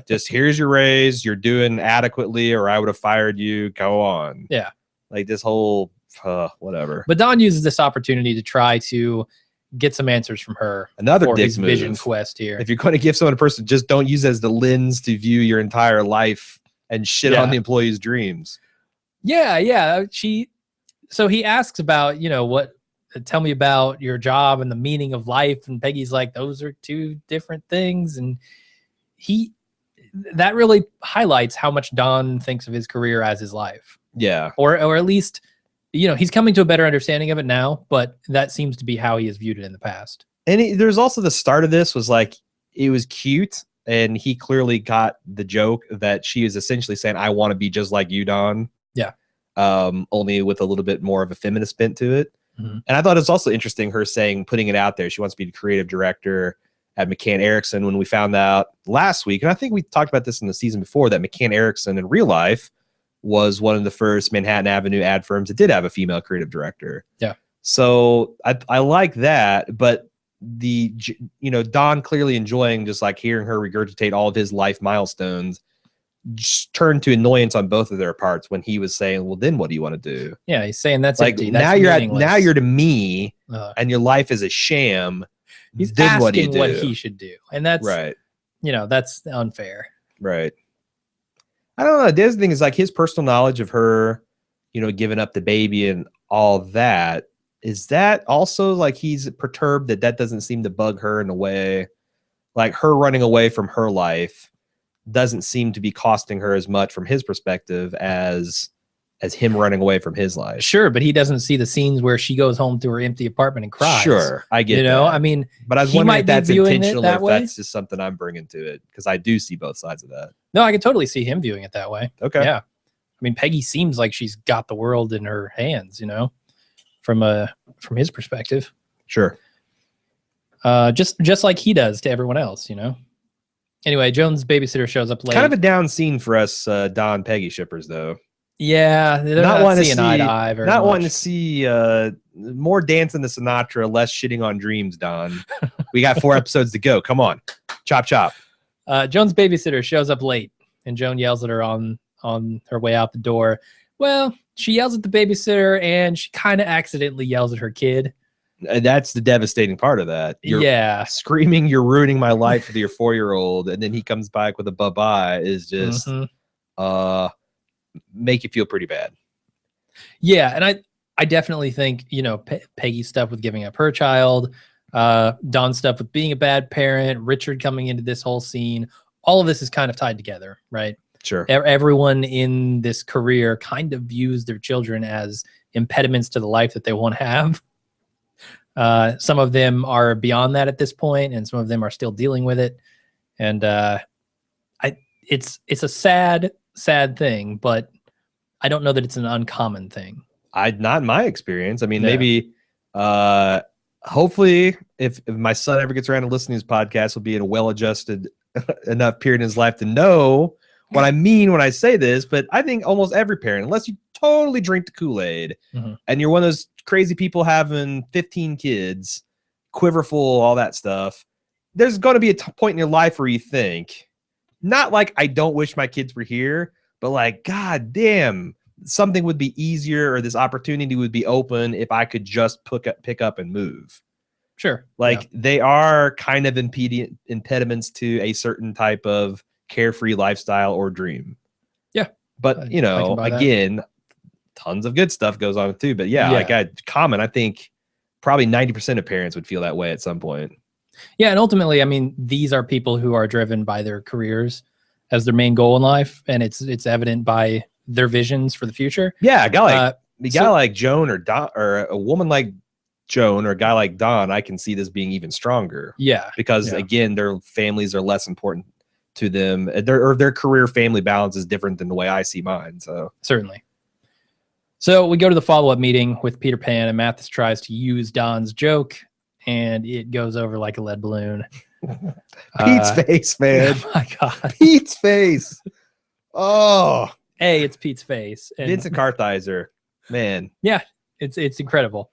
Just here's your raise. You're doing adequately, or I would have fired you. Go on. Yeah. Like this whole whatever. But Don uses this opportunity to try to get some answers from her. Another for dick his move. Vision quest here. If you're going to give someone a person, just don't use it as the lens to view your entire life and shit on the employee's dreams. Yeah. So he asks about, tell me about your job and the meaning of life. And Peggy's like, those are two different things. And that really highlights how much Don thinks of his career as his life. Yeah. Or at least, he's coming to a better understanding of it now, but that seems to be how he has viewed it in the past. And there's also the start of this was like, it was cute. And he clearly got the joke that she is essentially saying, I want to be just like you, Don. Yeah. Only with a little bit more of a feminist bent to it. Mm-hmm. And I thought it's also interesting her putting it out there. She wants to be the creative director at McCann Erickson, when we found out last week. And I think we talked about this in the season before, that McCann Erickson in real life was one of the first Manhattan Avenue ad firms that did have a female creative director. Yeah. So I like that, but Don clearly enjoying just like hearing her regurgitate all of his life milestones just turned to annoyance on both of their parts when he was saying, well, then what do you want to do? Yeah. He's saying that's like, empty. now you're to me and your life is a sham. He's then asking what he should do. And that's right. That's unfair. Right. I don't know. The other thing is like his personal knowledge of her, giving up the baby and all that. Is that also like he's perturbed that doesn't seem to bug her in a way? Like her running away from her life doesn't seem to be costing her as much from his perspective as him running away from his life. Sure, but he doesn't see the scenes where she goes home to her empty apartment and cries. Sure, I get that. I mean, but I was wondering if that's intentional or if that's just something I'm bringing to it, because I do see both sides of that. No, I could totally see him viewing it that way. Okay. Yeah. I mean, Peggy seems like she's got the world in her hands, from his perspective. Sure. Just like he does to everyone else, Anyway, Joan's babysitter shows up late. Kind of a down scene for us Don Peggy shippers, though. Yeah, they're not wanting to see eye to eye very much. Wanting to see more dancing to Sinatra, less shitting on dreams, Don. We got 4 episodes to go. Come on. Chop, chop. Joan's babysitter shows up late, and Joan yells at her on her way out the door. Well, she yells at the babysitter, and she kind of accidentally yells at her kid. That's the devastating part of that. You're screaming, you're ruining my life with your 4-year-old, and then he comes back with a bye-bye is just make you feel pretty bad. Yeah, and I definitely think, Peggy's stuff with giving up her child, Don's stuff with being a bad parent, Richard coming into this whole scene, all of this is kind of tied together, right? Sure. Everyone in this career kind of views their children as impediments to the life that they want to have. Some of them are beyond that at this point, and some of them are still dealing with it. And it's a sad thing, but I don't know that it's an uncommon thing. Not in my experience. I mean, maybe hopefully if my son ever gets around to listening to this podcast, he'll be in a well-adjusted enough period in his life to know what I mean when I say this. But I think almost every parent, unless you totally drink the Kool-Aid and you're one of those crazy people having 15 kids, quiverful, all that stuff, there's going to be a point in your life where you think, not like I don't wish my kids were here, but like, God damn, something would be easier or this opportunity would be open if I could just pick up and move. Sure. Like they are kind of impediments to a certain type of carefree lifestyle or dream. Yeah. But, you know, again, tons of good stuff goes on too. But yeah, like I think probably 90% of parents would feel that way at some point. Yeah. And ultimately, I mean, these are people who are driven by their careers as their main goal in life. And it's evident by their visions for the future. Yeah. A guy like Joan or Don, or a woman like Joan or a guy like Don, I can see this being even stronger. Yeah. Because again, their families are less important to them. Their career family balance is different than the way I see mine. So certainly. So we go to the follow-up meeting with Peter Pan, and Mathis tries to use Don's joke, and it goes over like a lead balloon. Pete's face, man. Oh my God. Pete's face. Oh. It's Pete's face. And Vincent Kartheiser, man. Yeah, it's incredible.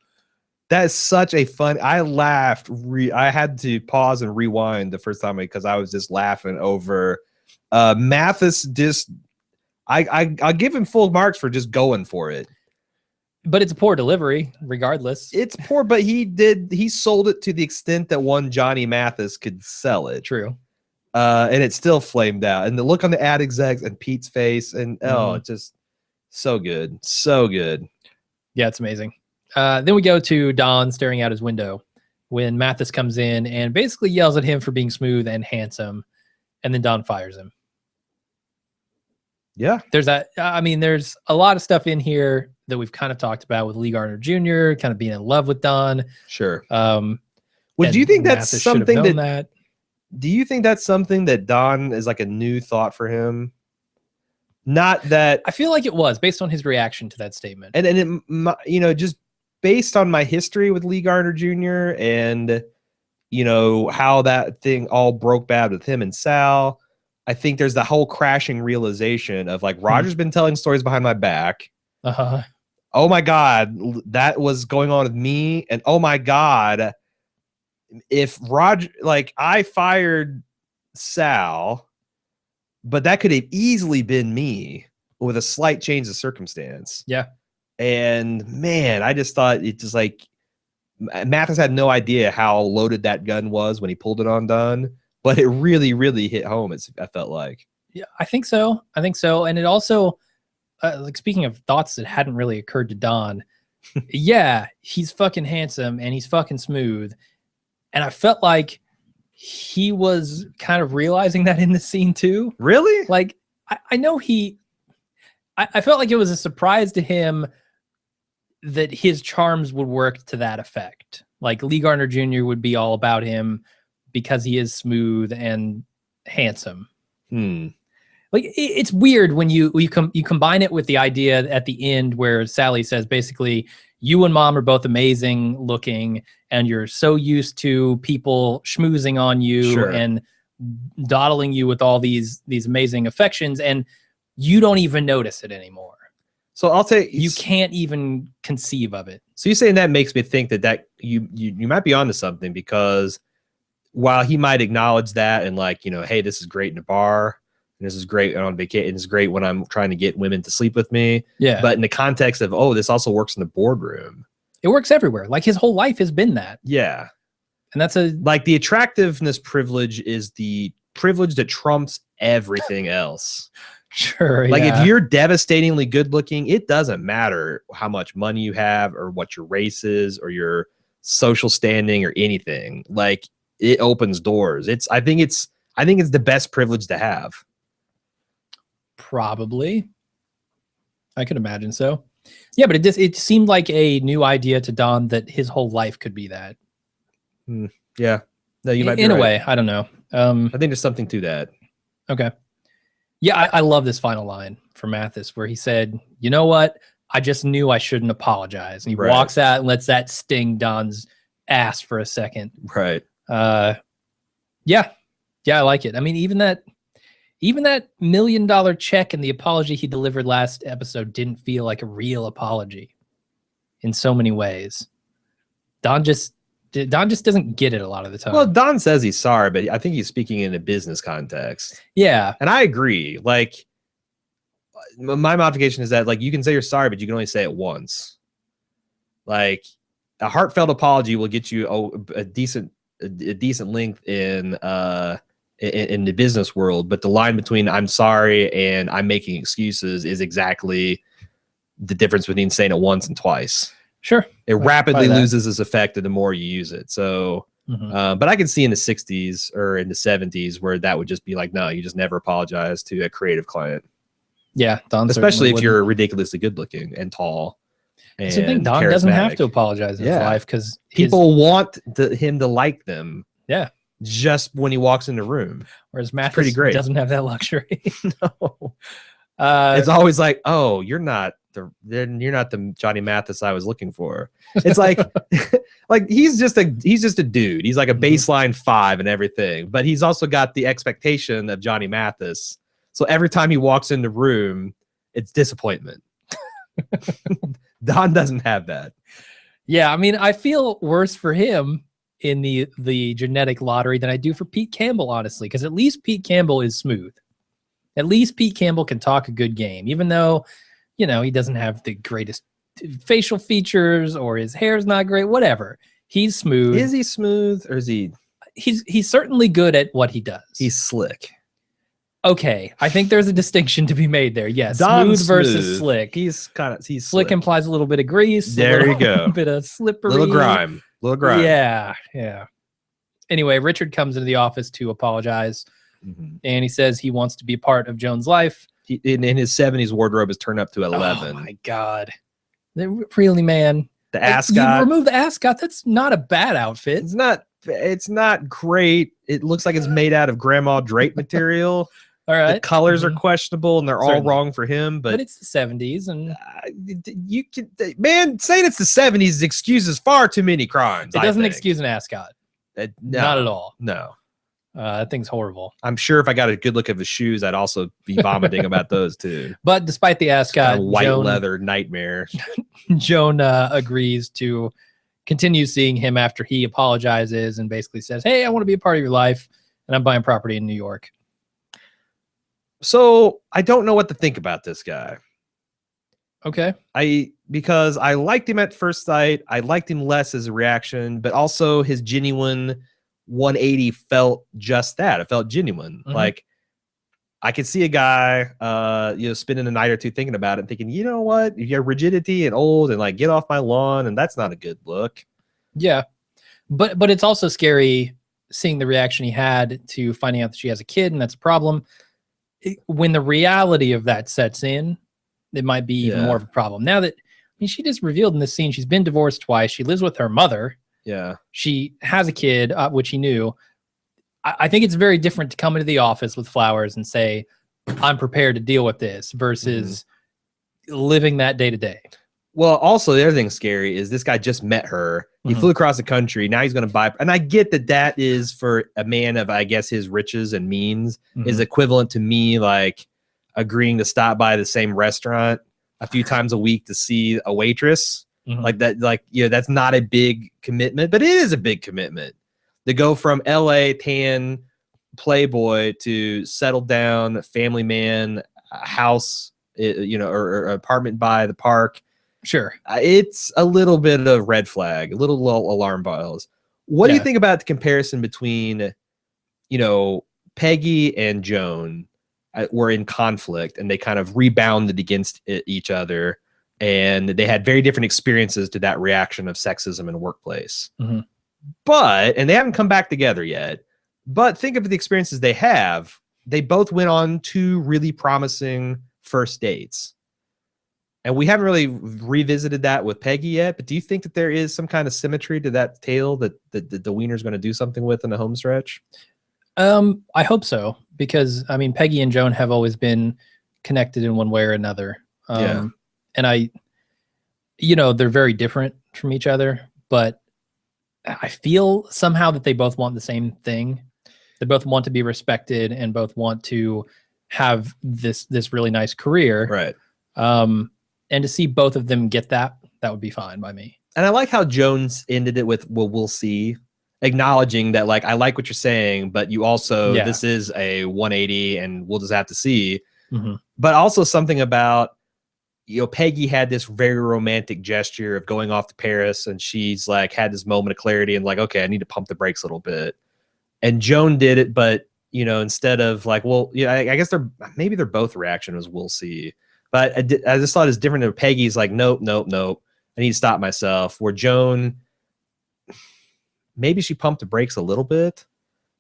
That is such a fun. I laughed. I had to pause and rewind the first time because I was just laughing over Mathis. Just I'll give him full marks for just going for it. But it's a poor delivery, regardless. It's poor, but he sold it to the extent that one Johnny Mathis could sell it. True. And it still flamed out. And the look on the ad execs and Pete's face, and it's just so good. So good. Yeah, it's amazing. Then we go to Don staring out his window when Mathis comes in and basically yells at him for being smooth and handsome. And then Don fires him. Yeah. There's a lot of stuff in here that we've kind of talked about with Lee Gardner Jr. kind of being in love with Don. Sure. Do you think that's something do you think that's something that Don is like a new thought for him? Not that I feel like it was based on his reaction to that statement. And it, just based on my history with Lee Gardner Jr. and, how that thing all broke bad with him and Sal, I think there's the whole crashing realization of like, Roger's been telling stories behind my back. Uh-huh. Oh my God, that was going on with me. And oh my God, if Roger, like I fired Sal, but that could have easily been me with a slight change of circumstance. Yeah. And man, I just thought it just like Mathis had no idea how loaded that gun was when he pulled it on Don, but it really, really hit home. I felt like. Yeah, I think so. And it also, like speaking of thoughts that hadn't really occurred to Don, yeah, he's fucking handsome and he's fucking smooth. And I felt like he was kind of realizing that in the scene too. Really? Like, I know I felt like it was a surprise to him that his charms would work to that effect. Like Lee Gardner Jr. would be all about him because he is smooth and handsome. Like it's weird when you combine it with the idea at the end where Sally says basically, you and Mom are both amazing looking and you're so used to people schmoozing on you and dawdling you with all these amazing affections, and you don't even notice it anymore. So I'll say you can't even conceive of it. So you're saying that makes me think that you might be onto something, because while he might acknowledge that and like, hey, this is great in a bar, and this is great on vacation, this is great when I'm trying to get women to sleep with me. Yeah. But in the context of, this also works in the boardroom. It works everywhere. Like his whole life has been that. Yeah. And that's like the attractiveness privilege is the privilege that trumps everything else. Sure. Like if you're devastatingly good looking, it doesn't matter how much money you have or what your race is or your social standing or anything. Like it opens doors. I think it's the best privilege to have. Probably. I could imagine so. Yeah, but it seemed like a new idea to Don that his whole life could be that. Yeah. No, you might be in right. a way. I don't know. I think there's something to that. Okay. Yeah, I love this final line from Mathis where he said, you know what? I just knew I shouldn't apologize. And he walks out and lets that sting Don's ass for a second. Right. Yeah, I like it. I mean, even that $1 million check and the apology he delivered last episode didn't feel like a real apology in so many ways. Don just Don just doesn't get it a lot of the time. Well, Don says he's sorry, but I think he's speaking in a business context. Yeah. And I agree. Like, my modification is that, like, you can say you're sorry, but you can only say it once. Like, a heartfelt apology will get you a decent length in the business world, but the line between I'm sorry and I'm making excuses is exactly the difference between saying it once and twice. Sure. It rapidly loses its effect the more you use it. So, but I can see in the 60s or in the 70s where that would just be like, no, you just never apologize to a creative client. Yeah. Don especially if you're ridiculously good looking and tall. And so I think Don doesn't have to apologize in his life because people want him to like them. Yeah. Just when he walks in the room. Whereas Mathis doesn't have that luxury. No. It's always like, oh, you're not the Johnny Mathis I was looking for. It's like like he's just a dude. He's like a baseline 5 and everything, but he's also got the expectation of Johnny Mathis. So every time he walks in the room, it's disappointment. Don doesn't have that. Yeah, I mean, I feel worse for him in the genetic lottery than I do for Pete Campbell, honestly, because at least Pete Campbell is smooth. At least Pete Campbell can talk a good game, even though, you know, he doesn't have the greatest facial features or his hair's not great, whatever. He's smooth. Is he smooth or is he? He's certainly good at what he does. He's slick. Okay, I think there's a distinction to be made there. Yes, Don's smooth versus slick. He's slick implies a little bit of grease. There you go. A bit of slippery. Little grime. Yeah. Anyway, Richard comes into the office to apologize, and he says he wants to be a part of Joan's life. In his 70s wardrobe is turned up to 11. Oh my God. Really, man? The ascot. You remove the ascot. That's not a bad outfit. It's not great. It looks like it's made out of grandma drape material. All right. The colors are questionable and they're all wrong for him, but it's the 70s and you can, man, saying it's the 70s excuses far too many crimes. It doesn't excuse an ascot. No, not at all. No. That thing's horrible. I'm sure if I got a good look at his shoes, I'd also be vomiting about those too. But despite the ascot, white leather nightmare, Joan agrees to continue seeing him after he apologizes and basically says, hey, I want to be a part of your life and I'm buying property in New York. So I don't know what to think about this guy. Okay. Because I liked him at first sight. I liked him less as a reaction, but also his genuine 180 felt just that. It felt genuine. Like I could see a guy, spending a night or two thinking about it and thinking, you know what, you're rigidity and old and like get off my lawn. And that's not a good look. Yeah. But it's also scary seeing the reaction he had to finding out that she has a kid and that's a problem. When the reality of that sets in, it might be even more of a problem. Now that, I mean, she just revealed in this scene, she's been divorced twice. She lives with her mother. Yeah. She has a kid, which he knew. I think it's very different to come into the office with flowers and say, I'm prepared to deal with this versus living that day to day. Well, also the other thing scary is this guy just met her. He flew across the country. Now he's going to buy. And I get that is for a man of, I guess, his riches and means is equivalent to me, like agreeing to stop by the same restaurant a few times a week to see a waitress. Like that, like, that's not a big commitment, but it is a big commitment to go from LA tan playboy to settle down family man, house, or apartment by the park. Sure. It's a little bit of red flag, a little alarm bells. What do you think about the comparison between, Peggy and Joan were in conflict and they kind of rebounded against each other and they had very different experiences to that reaction of sexism in the workplace. And they haven't come back together yet, but think of the experiences they have. They both went on 2 really promising first dates. And we haven't really revisited that with Peggy yet, but do you think that there is some kind of symmetry to that tale that the Wiener's going to do something with in the home stretch? I hope so, because I mean, Peggy and Joan have always been connected in one way or another. And they're very different from each other, but I feel somehow that they both want the same thing. They both want to be respected and both want to have this really nice career. Right. And to see both of them get that would be fine by me. And I like how Jones ended it with, well, we'll see, acknowledging that, like, I like what you're saying, but you also, Yeah. this is a 180 and we'll just have to see. Mm-hmm. But also something about, you know, Peggy had this very romantic gesture of going off to Paris, and she's like had this moment of clarity and like, okay, I need to pump the brakes a little bit. And Joan did it, but you know, instead of like, well, yeah, I guess maybe their both reaction was we'll see. But I just thought it's different than Peggy's like, nope. I need to stop myself. Where Joan, maybe she pumped the brakes a little bit,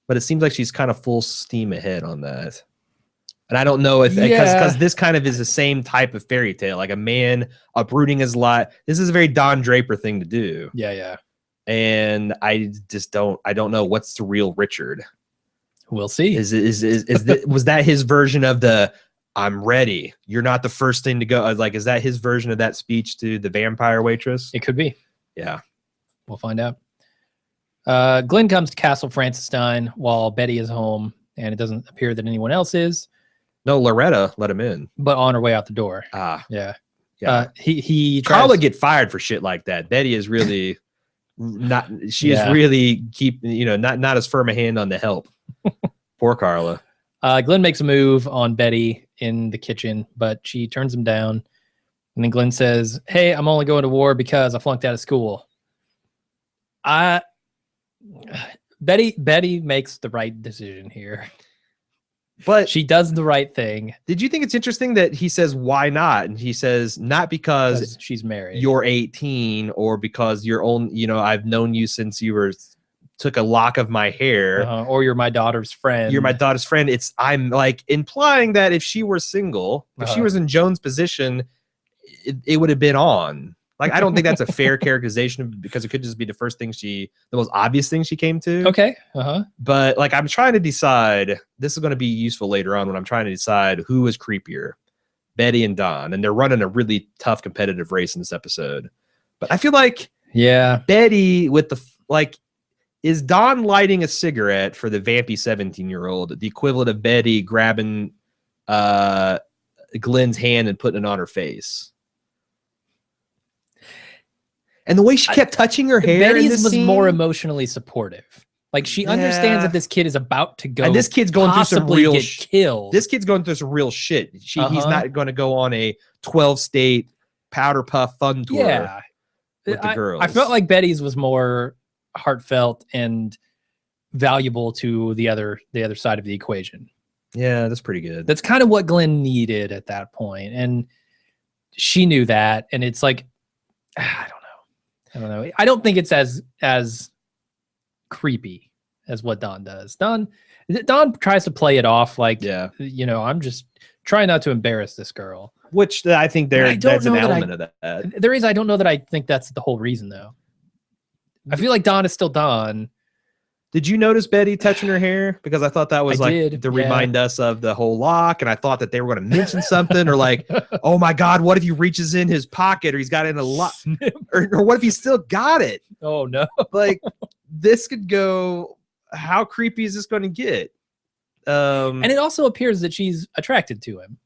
but it seems like she's kind of full steam ahead on that. And I don't know if, because this kind of is the same type of fairy tale, like a man uprooting his life. This is a very Don Draper thing to do. Yeah. And I don't know what's the real Richard. We'll see. Was that his version of the I'm ready, you're not the first thing to go? Like, is that his version of that speech to the vampire waitress? It could be. Yeah. We'll find out. Glenn comes to Castle Frankenstein while Betty is home, and it doesn't appear that anyone else is. No, Loretta let him in. But on her way out the door. Yeah. He Carla get fired for shit like that. Betty is really not. She is really not as firm a hand on the help. Poor Carla. Glenn makes a move on Betty in the kitchen, but she turns him down. And then Glenn says, "Hey, I'm only going to war because I flunked out of school." Betty makes the right decision here. But she does the right thing. Did you think it's interesting that he says, why not? And he says, not because she's married, you're 18, or because you're only, I've known you since you took a lock of my hair, or you're my daughter's friend. You're my daughter's friend. I'm like implying that if she were single, if she was in Joan's position, it would have been on. Like, I don't think that's a fair characterization, because it could just be the most obvious thing she came to. Okay. But like, I'm trying to decide, this is going to be useful later on when I'm trying to decide who is creepier, Betty and Don. And they're running a really tough competitive race in this episode. But I feel like, Betty with is Don lighting a cigarette for the vampy 17-year-old, the equivalent of Betty grabbing Glenn's hand and putting it on her face? And the way she kept touching her hair. Betty's was more emotionally supportive. Like, she understands that this kid is about to go. And this kid's going through some real killed. This kid's going through some real shit. He's not going to go on a 12-state powder puff fun tour with the girls. I felt like Betty's was more heartfelt and valuable to the other side of the equation. Yeah, that's pretty good. That's kind of what Glenn needed at that point. And she knew that. And it's like, I don't know. I don't think it's as creepy as what Don does. Don tries to play it off like, I'm just trying not to embarrass this girl. Which I think that's an element of that. I don't know that I think that's the whole reason, though. I feel like Don is still Don. Did you notice Betty touching her hair? Because I thought that was to remind us of the whole lock, and I thought that they were going to mention something, or like, oh my God, what if he reaches in his pocket, or he's got it in a lock, or what if he still got it? Oh no! Like, this could go. How creepy is this going to get? And it also appears that she's attracted to him.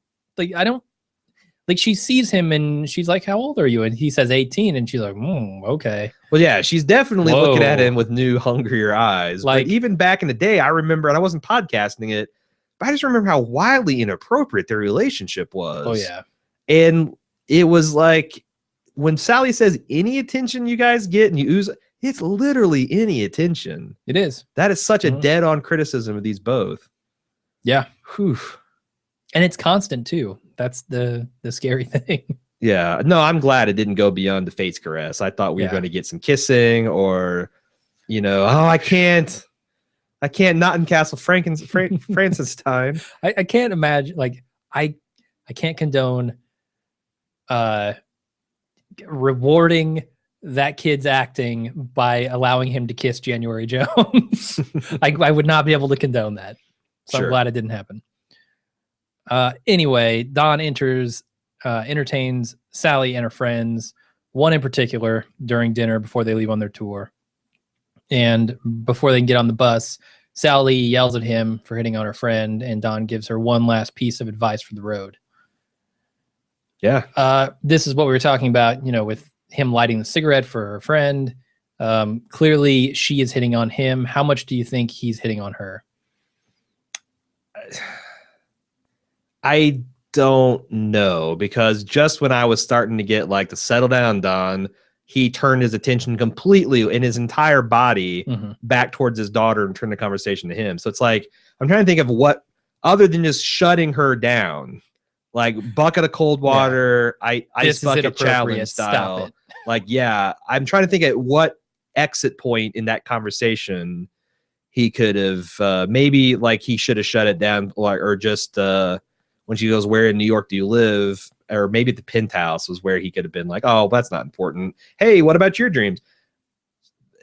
Like, she sees him and she's like, "How old are you?" And he says 18, and she's like, "Okay." Well, yeah, she's definitely looking at him with new, hungrier eyes. Like, but even back in the day, I remember, and I wasn't podcasting it, but I just remember how wildly inappropriate their relationship was. Oh yeah, and it was like when Sally says, "Any attention you guys get," and you ooze, it's literally any attention. It is. That is such a dead-on criticism of these both. Yeah. Whew. And it's constant too. That's the scary thing. Yeah. No, I'm glad it didn't go beyond the face caress. I thought we were going to get some kissing, or, I can't not in Castle Frankenstein. I can't imagine, like, I can't condone rewarding that kid's acting by allowing him to kiss January Jones. I would not be able to condone that. So I'm glad it didn't happen. Anyway, Don entertains Sally and her friends, one in particular, during dinner before they leave on their tour. And before they can get on the bus, Sally yells at him for hitting on her friend, and Don gives her one last piece of advice for the road. Yeah. This is what we were talking about, with him lighting the cigarette for her friend. Clearly, she is hitting on him. How much do you think he's hitting on her? I don't know, because just when I was starting to get like the settle down, Don, he turned his attention completely in his entire body back towards his daughter and turned the conversation to him. So it's like, I'm trying to think of what, other than just shutting her down, like bucket of cold water, ice bucket challenge style. Like, yeah, I'm trying to think at what exit point in that conversation he could have, maybe like he should have shut it down, or just, when she goes, where in New York do you live? Or maybe at the penthouse was where he could have been like, oh, that's not important. Hey, what about your dreams?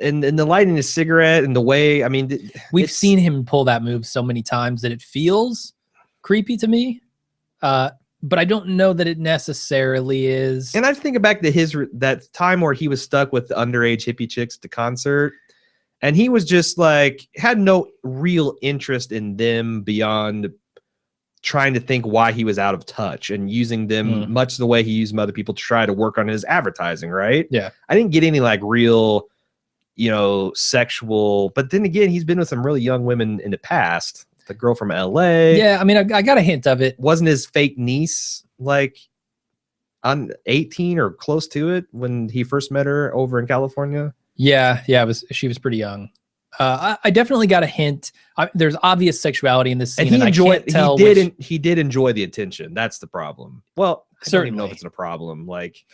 And the lighting his cigarette and the way, I mean, we've seen him pull that move so many times that it feels creepy to me. But I don't know that it necessarily is. And I think back to that time where he was stuck with the underage hippie chicks at the concert. And he was just like, had no real interest in them beyond trying to think why he was out of touch and using them much the way he used other people to try to work on his advertising, right? Yeah. I didn't get any like real, sexual, but then again, he's been with some really young women in the past. The girl from LA. Yeah, I mean, I got a hint of it. Wasn't his fake niece like on 18 or close to it when he first met her over in California? Yeah, she was pretty young. I definitely got a hint. There's obvious sexuality in this scene, and he did enjoy the attention. That's the problem. Well, I don't even know if it's a problem. Like,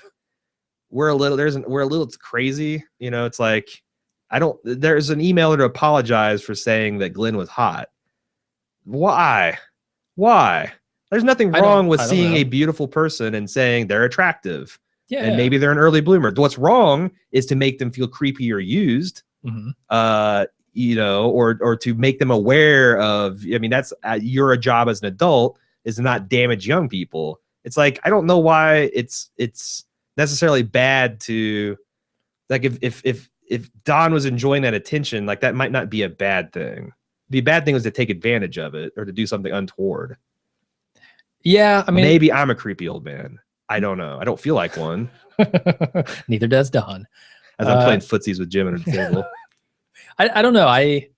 we're a little crazy. It's like, there's an emailer to apologize for saying that Glenn was hot. Why? There's nothing wrong with seeing a beautiful person and saying they're attractive. Yeah. And maybe they're an early bloomer. What's wrong is to make them feel creepy or used. Or to make them aware of, I mean, that's your job as an adult is to not damage young people. It's like, I don't know why it's necessarily bad to, like, if Don was enjoying that attention, like that might not be a bad thing. The bad thing was to take advantage of it or to do something untoward. Yeah. I mean, maybe I'm a creepy old man. I don't know. I don't feel like one. Neither does Don. As I'm playing footsies with Jim at the table. I don't know. I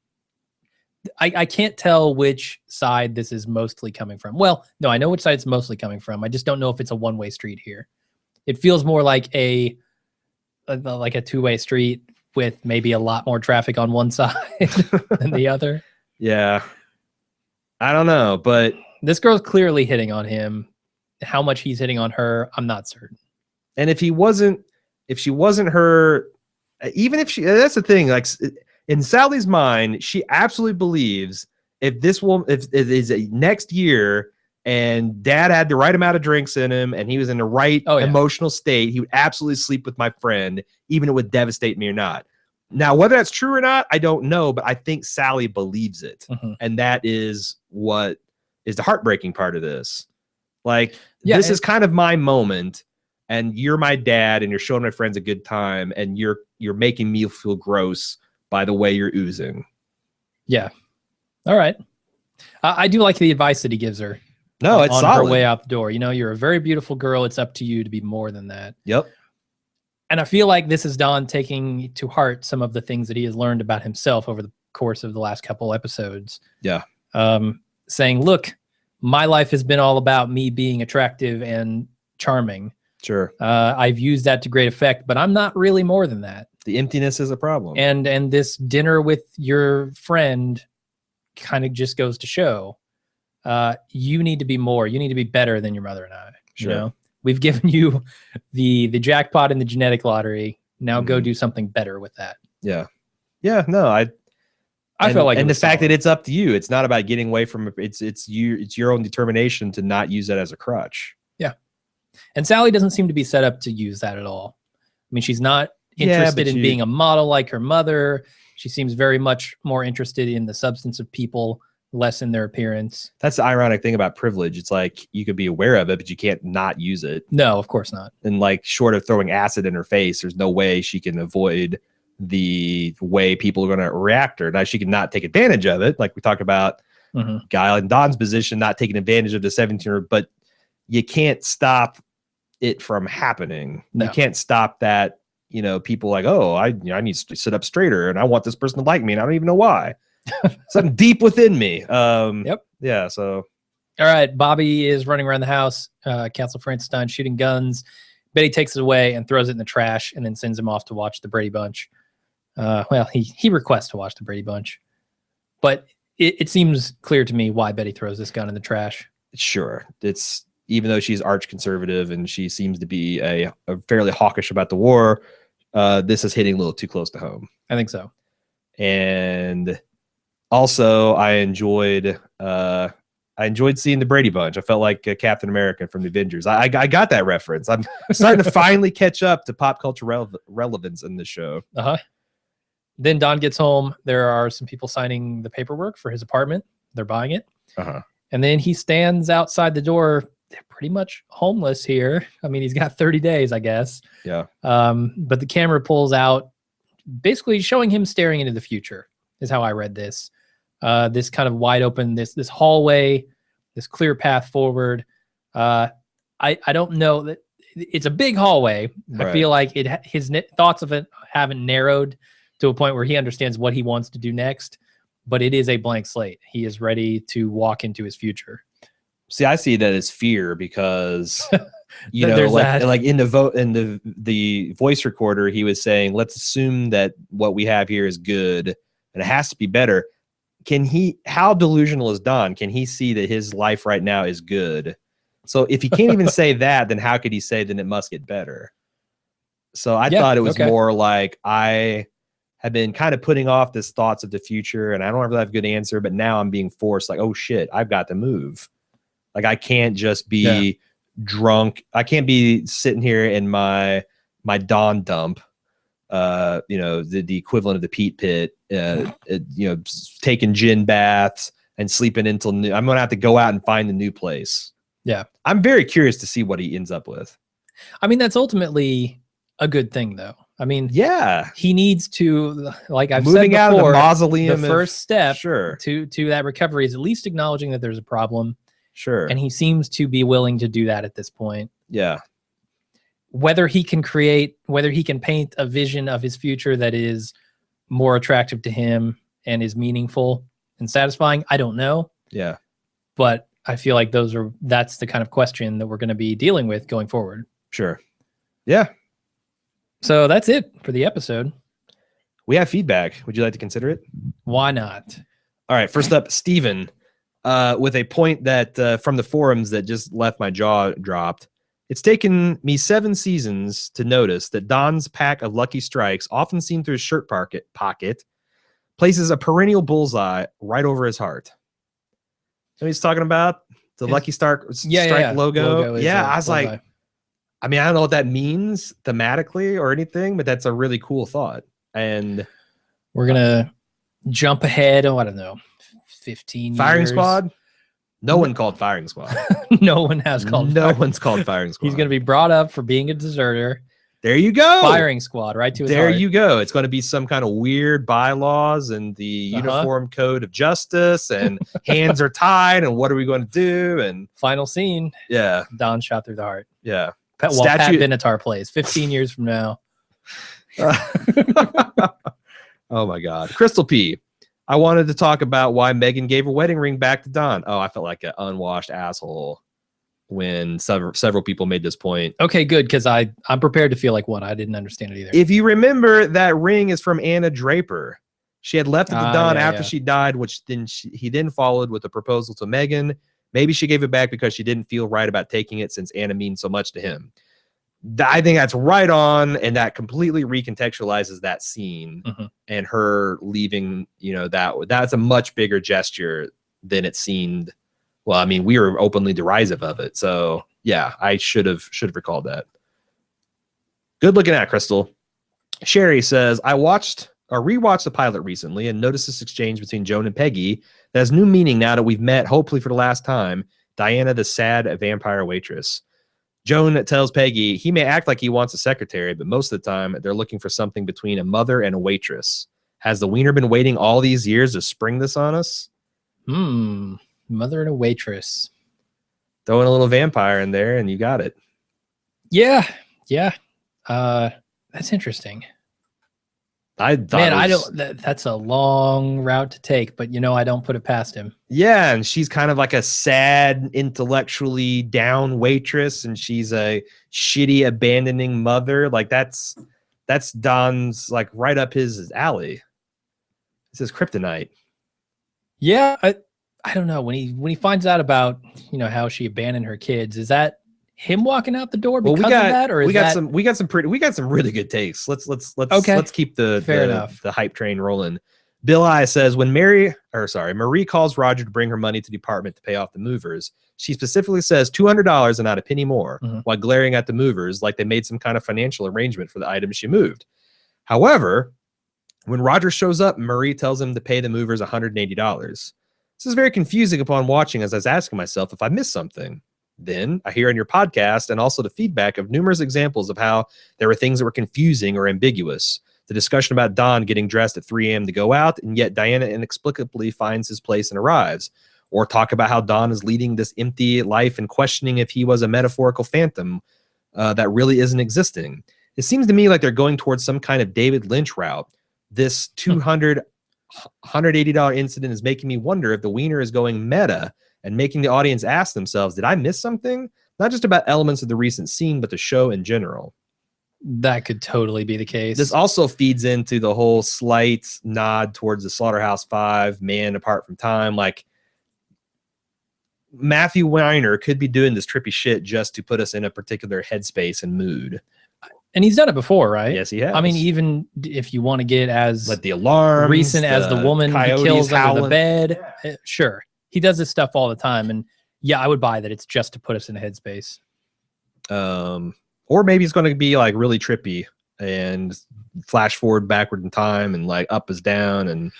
can't tell which side this is mostly coming from. Well, no, I know which side it's mostly coming from. I just don't know if it's a one-way street here. It feels more like a two-way street with maybe a lot more traffic on one side than the other. Yeah. I don't know, but this girl's clearly hitting on him. How much he's hitting on her, I'm not certain. And if she wasn't her, even if that's the thing, like in Sally's mind, she absolutely believes if it is a next year and dad had the right amount of drinks in him and he was in the right emotional state, he would absolutely sleep with my friend, even if it would devastate me or not. Now, whether that's true or not, I don't know, but I think Sally believes it. And that is what is the heartbreaking part of this. Like, this is kind of my moment, and you're my dad, and you're showing my friends a good time, and you're making me feel gross by the way you're oozing. Yeah. All right. I do like the advice that he gives her. No, it's on solid. Her way out the door. You're a very beautiful girl. It's up to you to be more than that. Yep. And I feel like this is Don taking to heart some of the things that he has learned about himself over the course of the last couple episodes. Yeah. Saying, look, my life has been all about me being attractive and charming. Sure. I've used that to great effect, but I'm not really more than that. The emptiness is a problem. And this dinner with your friend kind of just goes to show you need to be more. You need to be better than your mother and I. Sure. We've given you the jackpot in the genetic lottery. Now go do something better with that. Yeah. Yeah. No, I felt like, and the fact that it's up to you, it's not about getting away from it. It's your own determination to not use that as a crutch. Yeah. And Sally doesn't seem to be set up to use that at all. I mean, she's not interested in being a model like her mother. She seems very much more interested in the substance of people, less in their appearance. That's the ironic thing about privilege. It's like you could be aware of it, but you can't not use it. No, of course not. And like, short of throwing acid in her face, there's no way she can avoid the way people are going to react to her. Now, she can not take advantage of it, like we talked about Guy in Don's position, not taking advantage of the 17-year-old, but you can't stop it from happening. No. You can't stop that. You know, people like, oh, I need to sit up straighter, and I want this person to like me, and I don't even know why. Something deep within me. Yep. Yeah. So. All right. Bobby is running around the house. Council Frankenstein shooting guns. Betty takes it away and throws it in the trash, and then sends him off to watch the Brady Bunch. Well, he requests to watch the Brady Bunch, but it seems clear to me why Betty throws this gun in the trash. Sure. It's even though she's arch conservative and she seems to be a fairly hawkish about the war, this is hitting a little too close to home. I think so. And also I enjoyed seeing the Brady Bunch. I felt like Captain America from the Avengers. I got that reference. I'm starting to finally catch up to pop culture relevance in this show. Then Don gets home. There are some people signing the paperwork for his apartment. They're buying it. And then he stands outside the door. They're pretty much homeless here. I mean, he's got 30 days, I guess. Yeah. But the camera pulls out, basically showing him staring into the future, is how I read this. This kind of wide open, this hallway, this clear path forward. I don't know that it's a big hallway. Right. I feel like his thoughts of it haven't narrowed to a point where he understands what he wants to do next, but it is a blank slate. He is ready to walk into his future. See, I see that as fear because you know, like in the voice recorder, he was saying, let's assume that what we have here is good and it has to be better. How delusional is Don? Can he see that his life right now is good? So if he can't even say that, then how could he say then it must get better? So I thought it was more like I have been kind of putting off this thoughts of the future and I don't really have a good answer, but now I'm being forced like, oh shit, I've got to move. Like I can't just be drunk. I can't be sitting here in my Dawn dump, you know, the equivalent of the Pete Pit, you know, taking gin baths and sleeping until noon. I'm going to have to go out and find a new place. Yeah. I'm very curious to see what he ends up with. I mean, that's ultimately a good thing though. I mean, yeah, he needs to, like I've moving said out before, of the mausoleum. The first step to that recovery is at least acknowledging that there's a problem. Sure. And he seems to be willing to do that at this point. Yeah. Whether he can paint a vision of his future that is more attractive to him and is meaningful and satisfying, I don't know. Yeah. But I feel like that's the kind of question that we're going to be dealing with going forward. Sure. Yeah. So that's it for the episode. We have feedback. Would you like to consider it? Why not? All right. First up, Steven, with a point that from the forums that just left my jaw dropped. It's taken me 7 seasons to notice that Don's pack of Lucky Strikes, often seen through his shirt pocket, places a perennial bullseye right over his heart. So he's talking about the Lucky Strike logo. Yeah, I was bullseye. Like, I mean, I don't know what that means thematically or anything, but that's a really cool thought. And we're gonna jump ahead. Oh, I don't know, 15 Firing years. Squad. No one called Firing Squad. No one has called. No one's called Firing Squad. He's going to be brought up for being a deserter. There you go. Firing Squad, right to his there heart. You go. It's going to be some kind of weird bylaws and the Uniform Code of Justice and hands are tied and what are we going to do? And final scene. Yeah. Don shot through the heart. Yeah. Pat Benatar plays 15 years from now. Oh my God. Crystal P. I wanted to talk about why Megan gave her wedding ring back to Don. Oh, I felt like an unwashed asshole when several people made this point. Okay, good, because I'm prepared to feel like one. I didn't understand it either. If you remember, that ring is from Anna Draper. She had left it to Don after she died, which he then followed with a proposal to Megan. Maybe she gave it back because she didn't feel right about taking it since Anna means so much to him. I think that's right on, and that completely recontextualizes that scene and her leaving. You know, that's a much bigger gesture than it seemed. Well, I mean, we were openly derisive of it, so yeah, I should have recalled that. Good looking at Crystal. Sherry says, I rewatched the pilot recently and noticed this exchange between Joan and Peggy that has new meaning now that we've met, hopefully for the last time, Diana, the sad vampire waitress. Joan tells Peggy he may act like he wants a secretary, but most of the time they're looking for something between a mother and a waitress. Has the wiener been waiting all these years to spring this on us? Mother and a waitress. Throw in a little vampire in there and you got it. Yeah, yeah. That's interesting. I thought Man, it I was- don't. That's a long route to take, but I don't put it past him. Yeah, and she's kind of like a sad, intellectually down waitress, and she's a shitty, abandoning mother. Like that's Don's like right up his alley. It's his kryptonite. Yeah, I don't know when he finds out about how she abandoned her kids. Is that him walking out the door because of that, or is we got that some really good takes. Let's Okay. keep Fair enough. the hype train rolling. Bill I says when Marie calls Roger to bring her money to the apartment to pay off the movers, she specifically says $200 and not a penny more, Mhm. while glaring at the movers like they made some kind of financial arrangement for the items she moved. However, when Roger shows up, Marie tells him to pay the movers $180. This is very confusing upon watching, as I was asking myself if I missed something. Then I hear on your podcast and also the feedback of numerous examples of how there were things that were confusing or ambiguous. The discussion about Don getting dressed at 3 a.m. to go out, and yet Diana inexplicably finds his place and arrives. Or talk about how Don is leading this empty life and questioning if he was a metaphorical phantom that really isn't existing. It seems to me like they're going towards some kind of David Lynch route. This $180 incident is making me wonder if the Wiener is going meta and making the audience ask themselves, did I miss something? Not just about elements of the recent scene, but the show in general. That could totally be the case. This also feeds into the whole slight nod towards the Slaughterhouse-Five, Man Apart from Time. Like, Matthew Weiner could be doing this trippy shit just to put us in a particular headspace and mood. And he's done it before, right? Yes, he has. I mean, even if you want to get as Let the alarms, recent as the woman he kills under the bed, Yeah. Sure. He does this stuff all the time. And yeah, I would buy that it's just to put us in a headspace. Or maybe it's going to be like really trippy and flash forward backward in time and like up is down and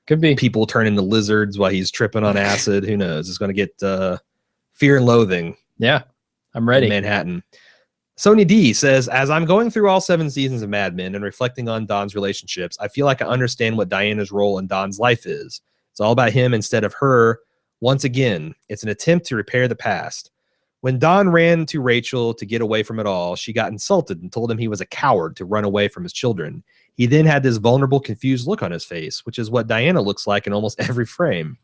Could be. people turn into lizards while he's tripping on acid. Who knows? It's going to get Fear and Loathing Yeah, I'm in ready. Manhattan. Sony D says, as I'm going through all 7 seasons of Mad Men and reflecting on Don's relationships, I feel like I understand what Diana's role in Don's life is. It's all about him instead of her. Once again, it's an attempt to repair the past. When Don ran to Rachel to get away from it all, she got insulted and told him he was a coward to run away from his children. He then had this vulnerable, confused look on his face, which is what Diana looks like in almost every frame.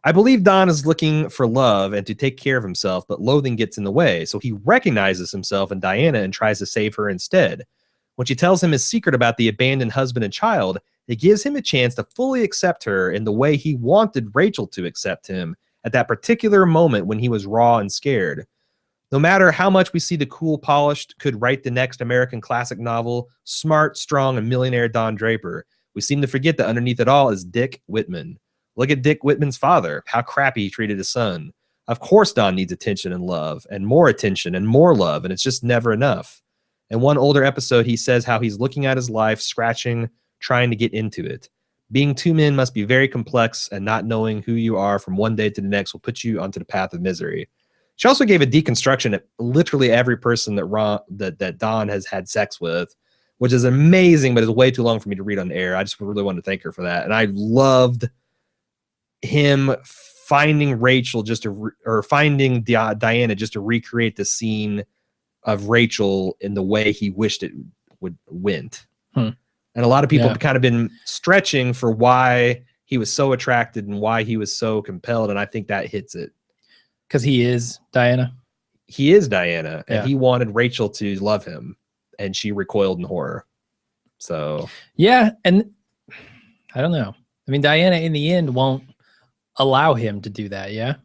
I believe Don is looking for love and to take care of himself, but loathing gets in the way, so he recognizes himself in Diana and tries to save her instead. When she tells him his secret about the abandoned husband and child, it gives him a chance to fully accept her in the way he wanted Rachel to accept him at that particular moment when he was raw and scared. No matter how much we see the cool, polished, could write the next American classic novel, smart, strong, and millionaire Don Draper, we seem to forget that underneath it all is Dick Whitman. Look at Dick Whitman's father, how crappy he treated his son. Of course Don needs attention and love, and more attention and more love, and it's just never enough. In one older episode, he says how he's looking at his life, scratching, trying to get into it. Being 2 men must be very complex, and not knowing who you are from one day to the next will put you onto the path of misery. She also gave a deconstruction at literally every person that Don has had sex with, which is amazing, but it's way too long for me to read on the air. I just really wanted to thank her for that. And I loved him finding Rachel or finding Diana just to recreate the scene of Rachel in the way he wished it went. And a lot of people have kind of been stretching for why he was so attracted and why he was so compelled. And I think that hits it. Because he is Diana. He is Diana, and Yeah. he wanted Rachel to love him, and she recoiled in horror. So Yeah, and I don't know. I mean, Diana in the end won't allow him to do that, yeah?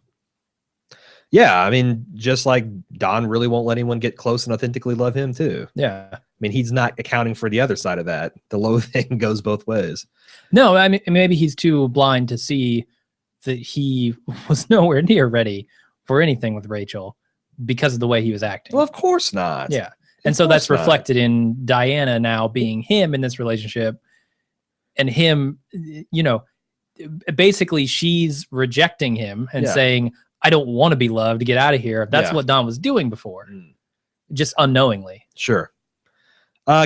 yeah, I mean, just like Don really won't let anyone get close and authentically love him too. Yeah. I mean, he's not accounting for the other side of that. The loathing goes both ways. No, I mean, maybe he's too blind to see that he was nowhere near ready for anything with Rachel because of the way he was acting. Well, of course not. Yeah. And Of so that's course not. reflected in Diana now being him in this relationship, and him, basically she's rejecting him and Yeah. saying, I don't want to be loved, to get out of here. That's Yeah. what Don was doing before, Mm. just unknowingly. Sure.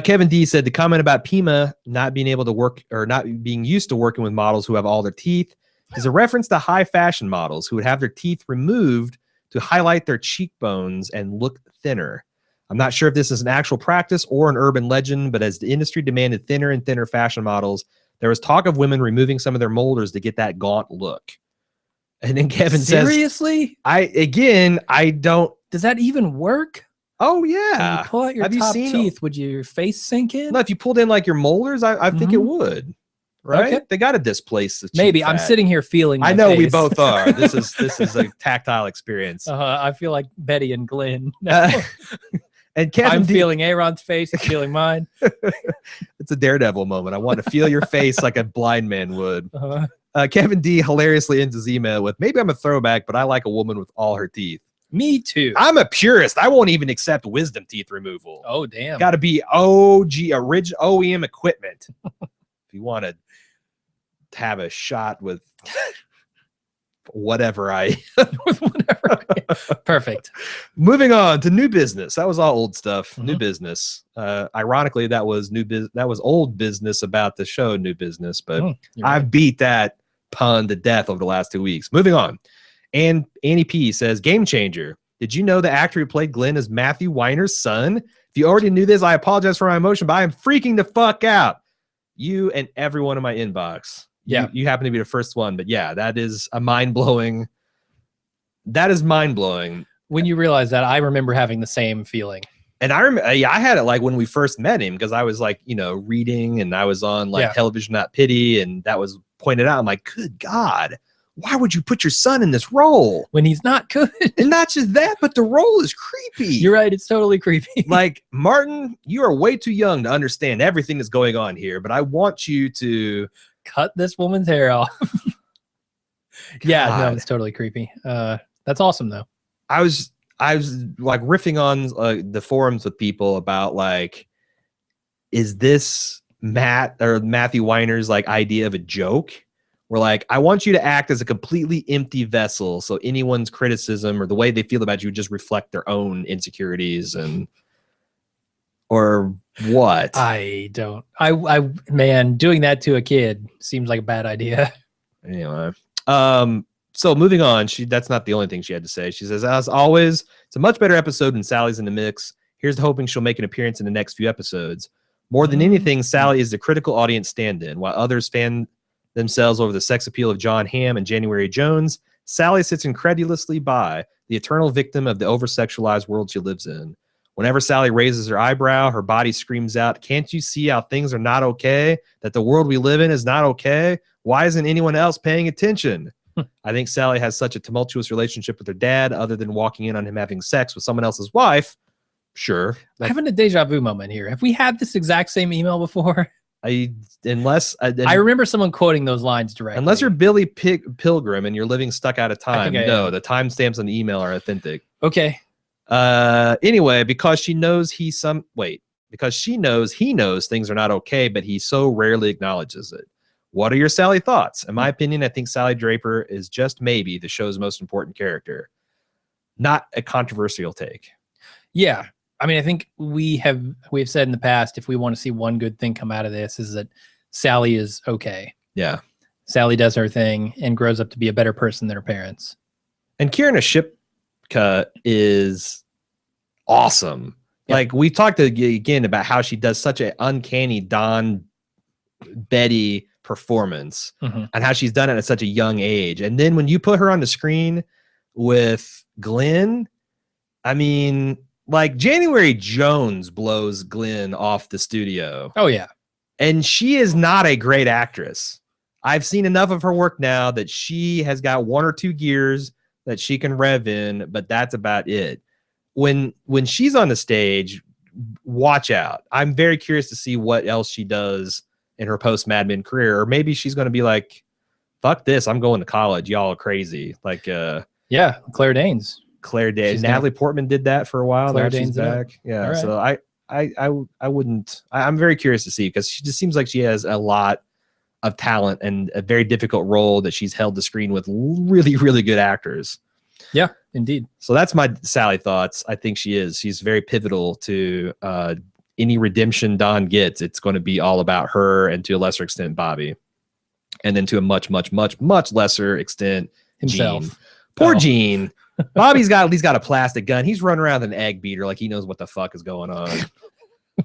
Kevin D said the comment about Pima not being able to work or not being used to working with models who have all their teeth is a reference to high fashion models who would have their teeth removed to highlight their cheekbones and look thinner. I'm not sure if this is an actual practice or an urban legend, but as the industry demanded thinner and thinner fashion models, there was talk of women removing some of their molders to get that gaunt look. And then Kevin says, seriously? I don't. Does that even work? Oh, When yeah. you pull out your Have you top seen teeth, would your face sink in? No, if you pulled in like your molars, I think it would. Right? Okay. They got to displace the cheap Maybe. I'm fat. sitting here feeling my I know we face. both are. This is a tactile experience. I feel like Betty and Glenn. And Kevin I'm D, feeling Aaron's face. He's feeling mine. it's a Daredevil moment. I want to feel your face like a blind man would. Uh, Kevin D hilariously ends his email with, maybe I'm a throwback, but I like a woman with all her teeth. Me too. I'm a purist. I won't even accept wisdom teeth removal. Oh, damn. Got to be OG, original OEM equipment. If you want to have a shot with whatever Whatever. Perfect. Moving on to new business. That was all old stuff. New Mhm. business. Ironically, that was that was old business about the show New Business, but You're I've right. beat that pun to death over the last 2 weeks. Moving on. And Annie P says, Game Changer. Did you know the actor who played Glenn is Matthew Weiner's son? If you already knew this, I apologize for my emotion, but I am freaking the fuck out. You and everyone in my inbox. Yeah. You happen to be the first one, but yeah, that is a mind-blowing. That is mind-blowing. When you realize that, I remember having the same feeling. And I remember, yeah, I had it like when we first met him because I was like, reading and I was on like Television Not Pity, and that was pointed out. I'm like, good God, why would you put your son in this role? When he's not good. And not just that, but the role is creepy. You're right. It's totally creepy. Like, Martin, you are way too young to understand everything that's going on here, but I want you to cut this woman's hair off. Yeah, no, God. it's totally creepy. That's awesome though. I was like riffing on the forums with people about like, is this Matthew Weiner's like idea of a joke? We're like, I want you to act as a completely empty vessel, so anyone's criticism or the way they feel about you just reflect their own insecurities or what? I don't. Man, doing that to a kid seems like a bad idea. Anyway, so moving on, that's not the only thing she had to say. She says, as always, it's a much better episode than Sally's in the mix. Here's to hoping she'll make an appearance in the next few episodes. More than anything, Sally is the critical audience stand-in. While others fan themselves over the sex appeal of John Hamm and January Jones, Sally sits incredulously by, the eternal victim of the over-sexualized world she lives in. Whenever Sally raises her eyebrow, her body screams out, can't you see how things are not okay? That the world we live in is not okay? Why isn't anyone else paying attention? I think Sally has such a tumultuous relationship with her dad, other than walking in on him having sex with someone else's wife. Sure. I'm having a deja vu moment here. Have we had this exact same email before? I remember someone quoting those lines directly. Unless you're Billy Pilgrim and you're living stuck out of time. am. The timestamps on the email are authentic. Okay. Anyway, because she knows he knows things are not okay, but he so rarely acknowledges it. What are your Sally thoughts? In my opinion, I think Sally Draper is just maybe the show's most important character. Not a controversial take. Yeah. I mean, I think we've said in the past, if we want to see one good thing come out of this, is that Sally is okay. Yeah. Sally does her thing and grows up to be a better person than her parents. And Kierna Shipka is awesome. Yep. Like, we talked again about how she does such an uncanny Don Betty performance and how she's done it at such a young age. And then when you put her on the screen with Glenn, I mean, like, January Jones blows Glenn off the studio. Oh, yeah. And she is not a great actress. I've seen enough of her work now that she has got one or two gears that she can rev in, but that's about it. When she's on the stage, watch out. I'm very curious to see what else she does in her post-Mad Men career. Or maybe she's going to be like, fuck this, I'm going to college. Y'all are crazy. Like, yeah, Claire Danes. Claire Danes. Natalie Portman did that for a while. Claire Now she's Danes back. Yeah. Right. So I wouldn't. I'm very curious to see, because she just seems like she has a lot of talent and a very difficult role that she's held the screen with really, really good actors. Yeah, indeed. So that's my Sally thoughts. I think she's very pivotal to any redemption Don gets. It's going to be all about her, and to a lesser extent Bobby, and then to a much, much, much, much lesser extent Himself. Gene. Poor Gene. Bobby's got at least got a plastic gun. He's running around with an egg beater like he knows what the fuck is going on.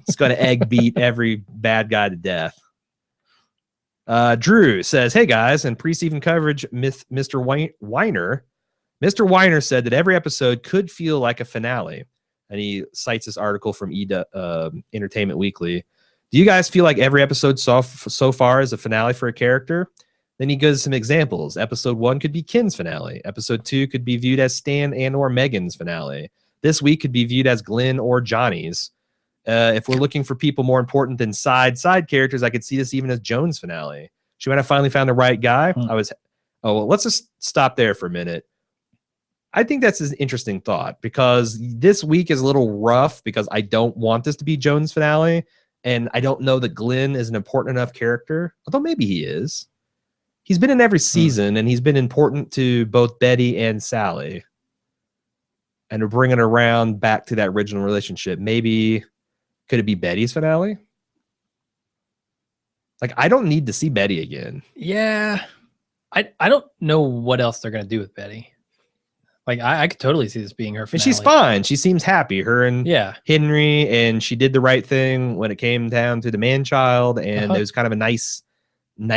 He's going to egg beat every bad guy to death. Drew says, "Hey guys, in pre-season coverage, Mr. Weiner said that every episode could feel like a finale." And he cites this article from Entertainment Weekly. Do you guys feel like every episode so far is a finale for a character? Then he gives some examples. Episode 1 could be Ken's finale. Episode 2 could be viewed as Stan and or Megan's finale. This week could be viewed as Glenn or Johnny's. If we're looking for people more important than side characters, I could see this even as Joan's finale. She might have finally found the right guy. Well, let's just stop there for a minute. I think that's an interesting thought because this week is a little rough because I don't want this to be Joan's finale. And I don't know that Glenn is an important enough character, although maybe he is. He's been in every season and he's been important to both Betty and Sally. And we're bringing around back to that original relationship. Maybe could it be Betty's finale? Like, I don't need to see Betty again. Yeah. I don't know what else they're going to do with Betty. Like, I could totally see this being her finale. And she's fine. She seems happy. Her and Henry, and she did the right thing when it came down to the man-child, and it was kind of a nice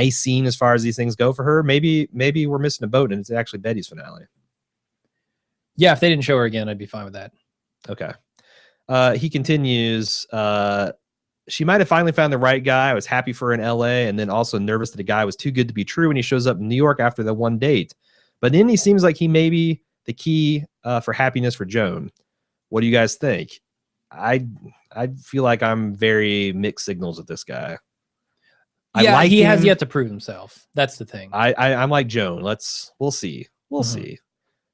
scene as far as these things go for her. Maybe we're missing a boat, and it's actually Betty's finale. Yeah, if they didn't show her again, I'd be fine with that. Okay. He continues, she might have finally found the right guy. I was happy for her in LA, and then also nervous that the guy was too good to be true when he shows up in New York after the one date. But then he seems like he may be the key for happiness for Joan. What do you guys think? I feel like I'm very mixed signals with this guy. Yeah, he has yet to prove himself. That's the thing. I'm like Joan. We'll see. We'll see.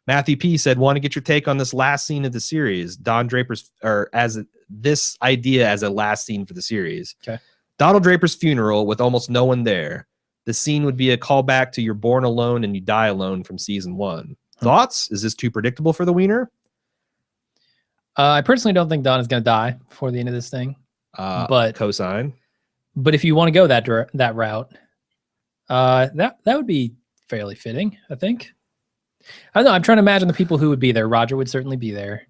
Matthew P said, "Want to get your take on this last scene of the series? Don Draper's, or as this idea as a last scene for the series. Okay. Donald Draper's funeral with almost no one there. The scene would be a callback to You're Born Alone and You Die Alone from season 1. Thoughts? Is this too predictable for the Wiener? I personally don't think Don is going to die before the end of this thing. But cosign. But if you want to go that route, that would be fairly fitting, I think. I don't know. I'm trying to imagine the people who would be there. Roger would certainly be there.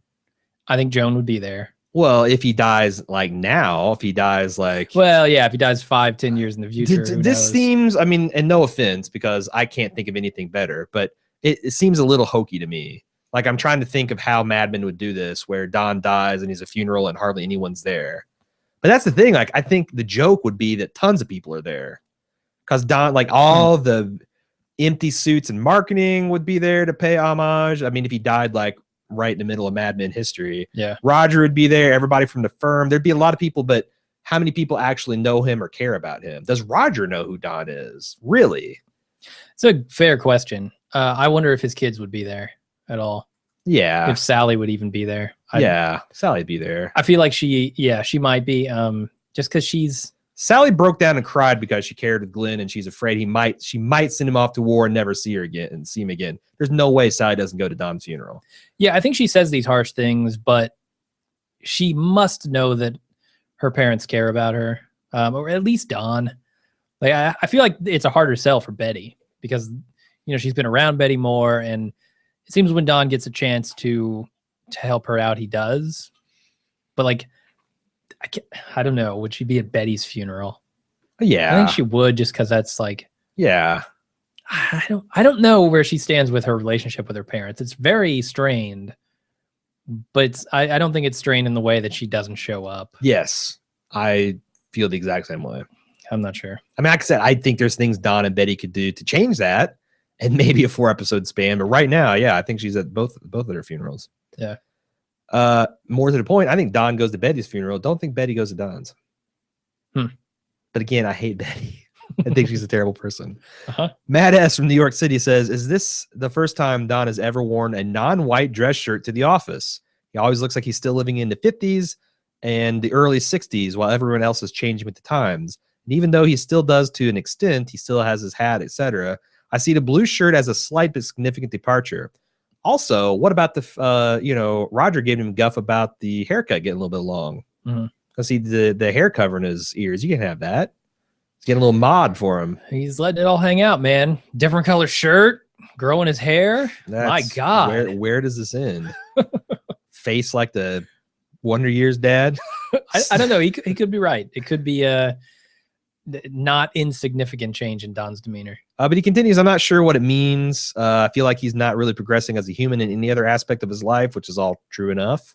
I think Joan would be there. Well, if he dies like now, if he dies like... Well, yeah, if he dies 5-10 years in the future. This seems, I mean, and no offense, because I can't think of anything better, but it seems a little hokey to me. Like, I'm trying to think of how Mad Men would do this, where Don dies and he's a funeral and hardly anyone's there. But that's the thing. Like, I think the joke would be that tons of people are there. Because Don, like, all the empty suits and marketing would be there to pay homage. I mean, if he died, like, right in the middle of Mad Men history, Roger would be there, everybody from the firm. There'd be a lot of people, but how many people actually know him or care about him? Does Roger know who Don is? Really? It's a fair question. I wonder if his kids would be there at all. Yeah. If Sally would even be there. Sally'd be there. I feel like she might be, just because Sally broke down and cried because she cared with Glenn and she's afraid she might send him off to war and never see him again. There's no way Sally doesn't go to Don's funeral. Yeah, I think she says these harsh things, but she must know that her parents care about her, or at least Don. Like, I feel like it's a harder sell for Betty because, she's been around Betty more, and it seems when Don gets a chance to help her out, he does. But like, I don't know. Would she be at Betty's funeral? Yeah, I think she would, just because that's like, yeah. I don't know where she stands with her relationship with her parents. It's very strained, but I don't think it's strained in the way that she doesn't show up. Yes, I feel the exact same way. I'm not sure. I mean, like I said, I think there's things Don and Betty could do to change that, and maybe a 4-episode span. But right now, yeah, I think she's at both of their funerals. Yeah. More to the point, I think Don goes to Betty's funeral. Don't think Betty goes to Don's. But again, I hate Betty. I think she's a terrible person. Matt S. from New York City says, "Is this the first time Don has ever worn a non-white dress shirt to the office? He always looks like he's still living in the 50s and the early 60s while everyone else is changing with the times. And even though he still does to an extent, he still has his hat, etc. I see the blue shirt as a slight but significant departure. Also, what about the, Roger gave him guff about the haircut getting a little bit long. Because the hair covering his ears, you can have that. He's getting a little mod for him. He's letting it all hang out, man. Different color shirt. growing his hair. My God. Where does this end? Face like the Wonder Years dad. I don't know. He could be right. It could be a not insignificant change in Don's demeanor. But he continues, I'm not sure what it means. I feel like he's not really progressing as a human in any other aspect of his life, which is all true enough.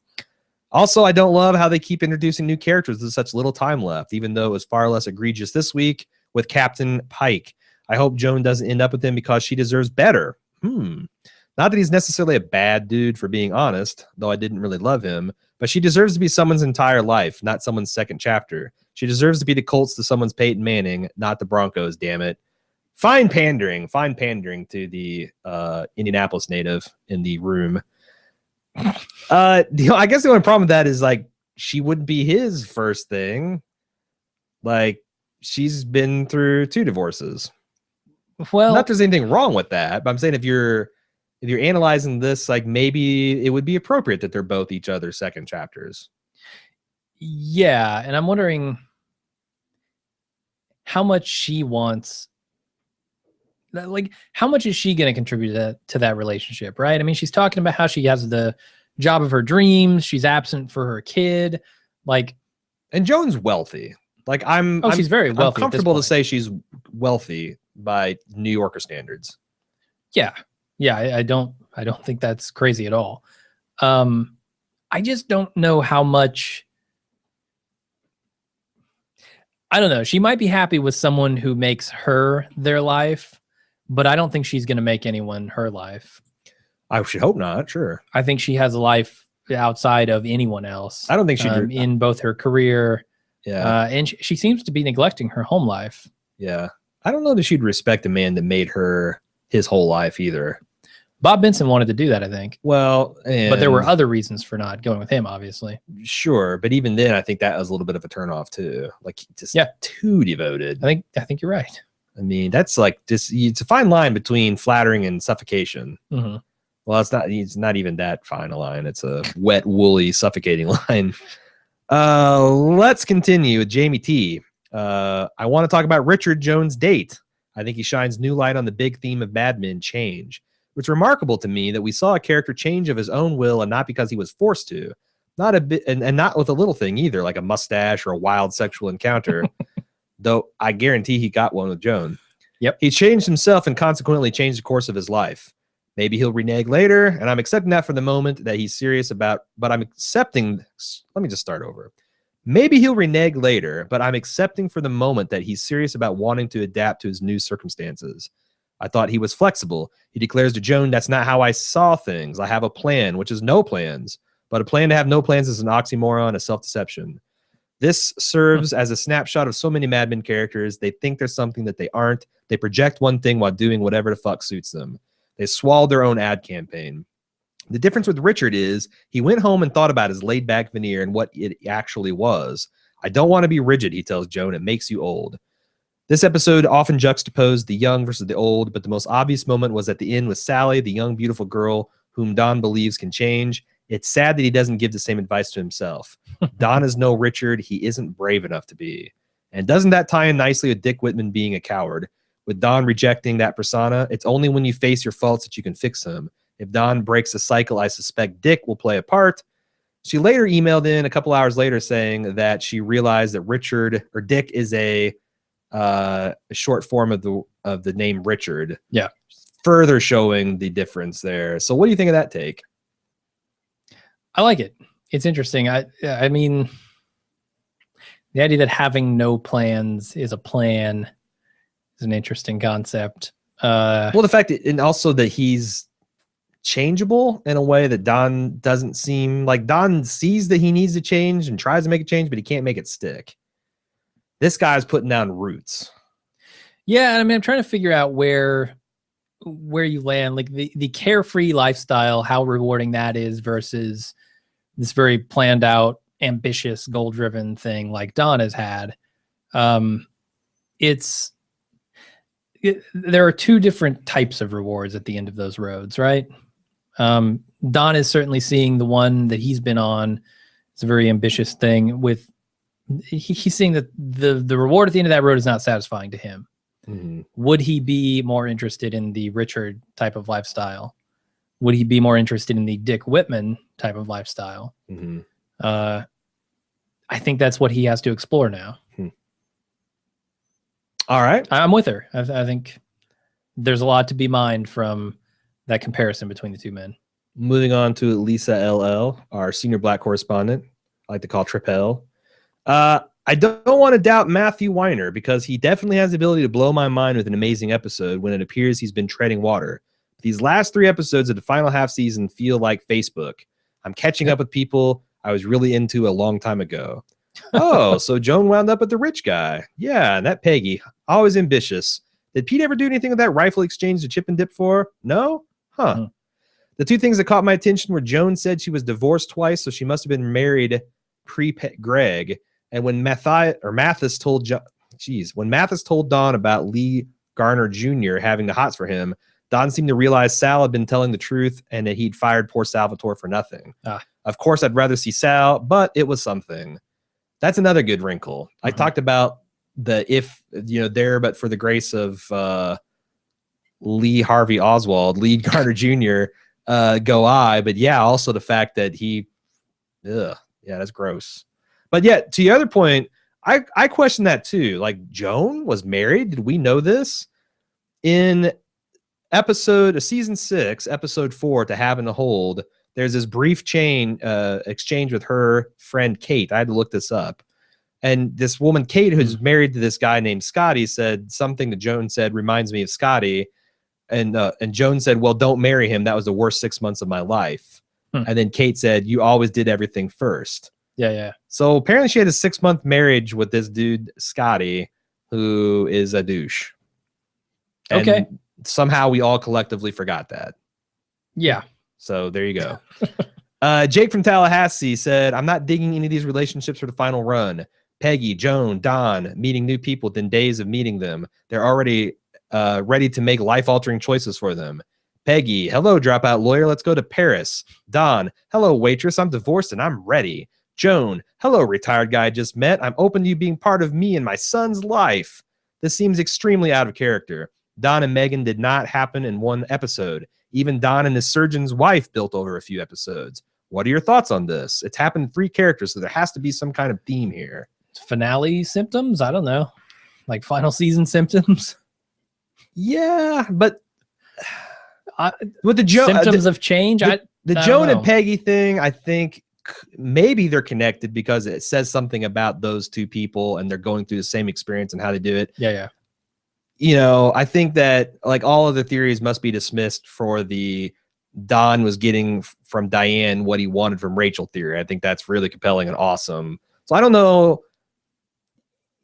Also, I don't love how they keep introducing new characters with such little time left, even though it was far less egregious this week with Captain Pike. I hope Joan doesn't end up with him because she deserves better. Not that he's necessarily a bad dude, for being honest, though I didn't really love him, but she deserves to be someone's entire life, not someone's second chapter. She deserves to be the Colts to someone's Peyton Manning, not the Broncos, damn it. Fine pandering to the Indianapolis native in the room. I guess the only problem with that is like she wouldn't be his first thing. Like she's been through 2 divorces. Well, not that there's anything wrong with that, but I'm saying if you're analyzing this, like maybe it would be appropriate that they're both each other's second chapters. Yeah, and I'm wondering how much she wants. Like, how much is she going to contribute to that relationship, right? I mean, she's talking about how she has the job of her dreams. She's absent for her kid. Like, and Joan's wealthy. Like, she's very wealthy. I'm comfortable to say she's wealthy by New Yorker standards. Yeah. I don't think that's crazy at all. I just don't know how much. I don't know. She might be happy with someone who makes her their life, but I don't think she's going to make anyone her life. I should hope not. Sure. I think she has a life outside of anyone else. I don't think she in both her career. Yeah. And she seems to be neglecting her home life. Yeah. I don't know that she'd respect a man that made her his whole life either. Bob Benson wanted to do that, I think. Well, but there were other reasons for not going with him, obviously. Sure, but even then, I think that was a little bit of a turnoff too. Like, just too devoted. I think you're right. I mean, that's like it's a fine line between flattering and suffocation. Mm-hmm. Well, it's not even that fine a line. It's a wet, woolly, suffocating line. Let's continue with Jamie T. I want to talk about Richard Jones' date. I think he shines new light on the big theme of Mad Men change. It's remarkable to me that we saw a character change of his own will and not because he was forced to. Not a bit, and not with a little thing either, like a mustache or a wild sexual encounter. Though I guarantee he got one with Joan. Yep. He changed himself and consequently changed the course of his life. Maybe he'll renege later, and I'm accepting that for the moment that he's serious about, but I'm accepting, let me just start over. Maybe he'll renege later, but I'm accepting for the moment that he's serious about wanting to adapt to his new circumstances. I thought he was flexible. He declares to Joan, that's not how I saw things. I have a plan, which is no plans. But a plan to have no plans is an oxymoron, a self-deception. This serves as a snapshot of so many Mad Men characters. They think there's something that they aren't. They project one thing while doing whatever the fuck suits them. They swallowed their own ad campaign. The difference with Richard is he went home and thought about his laid-back veneer and what it actually was. I don't want to be rigid, he tells Joan. It makes you old. This episode often juxtaposed the young versus the old, but the most obvious moment was at the end with Sally, the young, beautiful girl whom Don believes can change. It's sad that he doesn't give the same advice to himself. Don is no Richard. He isn't brave enough to be. And doesn't that tie in nicely with Dick Whitman being a coward? With Don rejecting that persona, it's only when you face your faults that you can fix them. If Don breaks the cycle, I suspect Dick will play a part. She later emailed in a couple hours later saying that she realized that Dick is a short form of the name Richard. Yeah. Further showing the difference there. So what do you think of that take? I like it. It's interesting. I mean, the idea that having no plans is a plan is an interesting concept. Well, the fact and also that he's changeable in a way that Don doesn't seem like. Don sees that he needs to change and tries to make it change, but he can't make it stick. This guy's putting down roots. Yeah, I mean, I'm trying to figure out where you land, like the carefree lifestyle, how rewarding that is versus this very planned out, ambitious, goal-driven thing like Don has had. There are two different types of rewards at the end of those roads, right? Don is certainly seeing the one that he's been on. It's a very ambitious thing with. He's seeing that the reward at the end of that road is not satisfying to him. Mhm. Would he be more interested in the Richard type of lifestyle? Would he be more interested in the Dick Whitman type of lifestyle? Mhm. I think that's what he has to explore now. All right. I'm with her. I think there's a lot to be mined from that comparison between the two men. Moving on to Lisa LL, our senior black correspondent. I like to call Trip L. I don't want to doubt Matthew Weiner because he definitely has the ability to blow my mind with an amazing episode when it appears he's been treading water. These last 3 episodes of the final half season feel like Facebook. I'm catching up with people I was really into a long time ago. Oh, so Joan wound up with the rich guy. Yeah, and that Peggy, always ambitious. Did Pete ever do anything with that rifle exchange to Chip and Dip for? No? Huh. Hmm. The 2 things that caught my attention were Joan said she was divorced twice, so she must have been married pre-Greg. And when Mathis told Don about Lee Garner Jr. having the hots for him, Don seemed to realize Sal had been telling the truth and that he'd fired poor Salvatore for nothing. Of course, I'd rather see Sal, but it was something. That's another good wrinkle. I talked about the there, but for the grace of Lee Harvey Oswald, Lee Garner Jr., go I. But yeah, also the fact that that's gross. But yeah, to the other point, I question that too. Like, Joan was married. Did we know this? In season 6, episode 4, To Have and to Hold, there's this brief exchange with her friend Kate. I had to look this up. And this woman, Kate, who's married to this guy named Scotty, said something that Joan said reminds me of Scotty. And Joan said, well, don't marry him. That was the worst 6 months of my life. And then Kate said, you always did everything first. Yeah. So apparently she had a 6-month marriage with this dude, Scotty, who is a douche. And okay. Somehow we all collectively forgot that. Yeah. So there you go. Jake from Tallahassee said, I'm not digging any of these relationships for the final run. Peggy, Joan, Don, meeting new people within days of meeting them. They're already ready to make life-altering choices for them. Peggy, hello, dropout lawyer. Let's go to Paris. Don, hello, waitress. I'm divorced and I'm ready. Joan, hello, retired guy I just met. I'm open to you being part of me and my son's life. This seems extremely out of character. Don and Megan did not happen in one episode. Even Don and his surgeon's wife built over a few episodes. What are your thoughts on this? It's happened in 3 characters, so there has to be some kind of theme here. Finale symptoms? I don't know. Like final season symptoms? Yeah, but with the symptoms of change? The Joan and Peggy thing, I think maybe they're connected because it says something about those 2 people and they're going through the same experience and how they do it. Yeah. I think that like all of the theories must be dismissed for the Don was getting from Diane what he wanted from Rachel theory. I think that's really compelling and awesome. So I don't know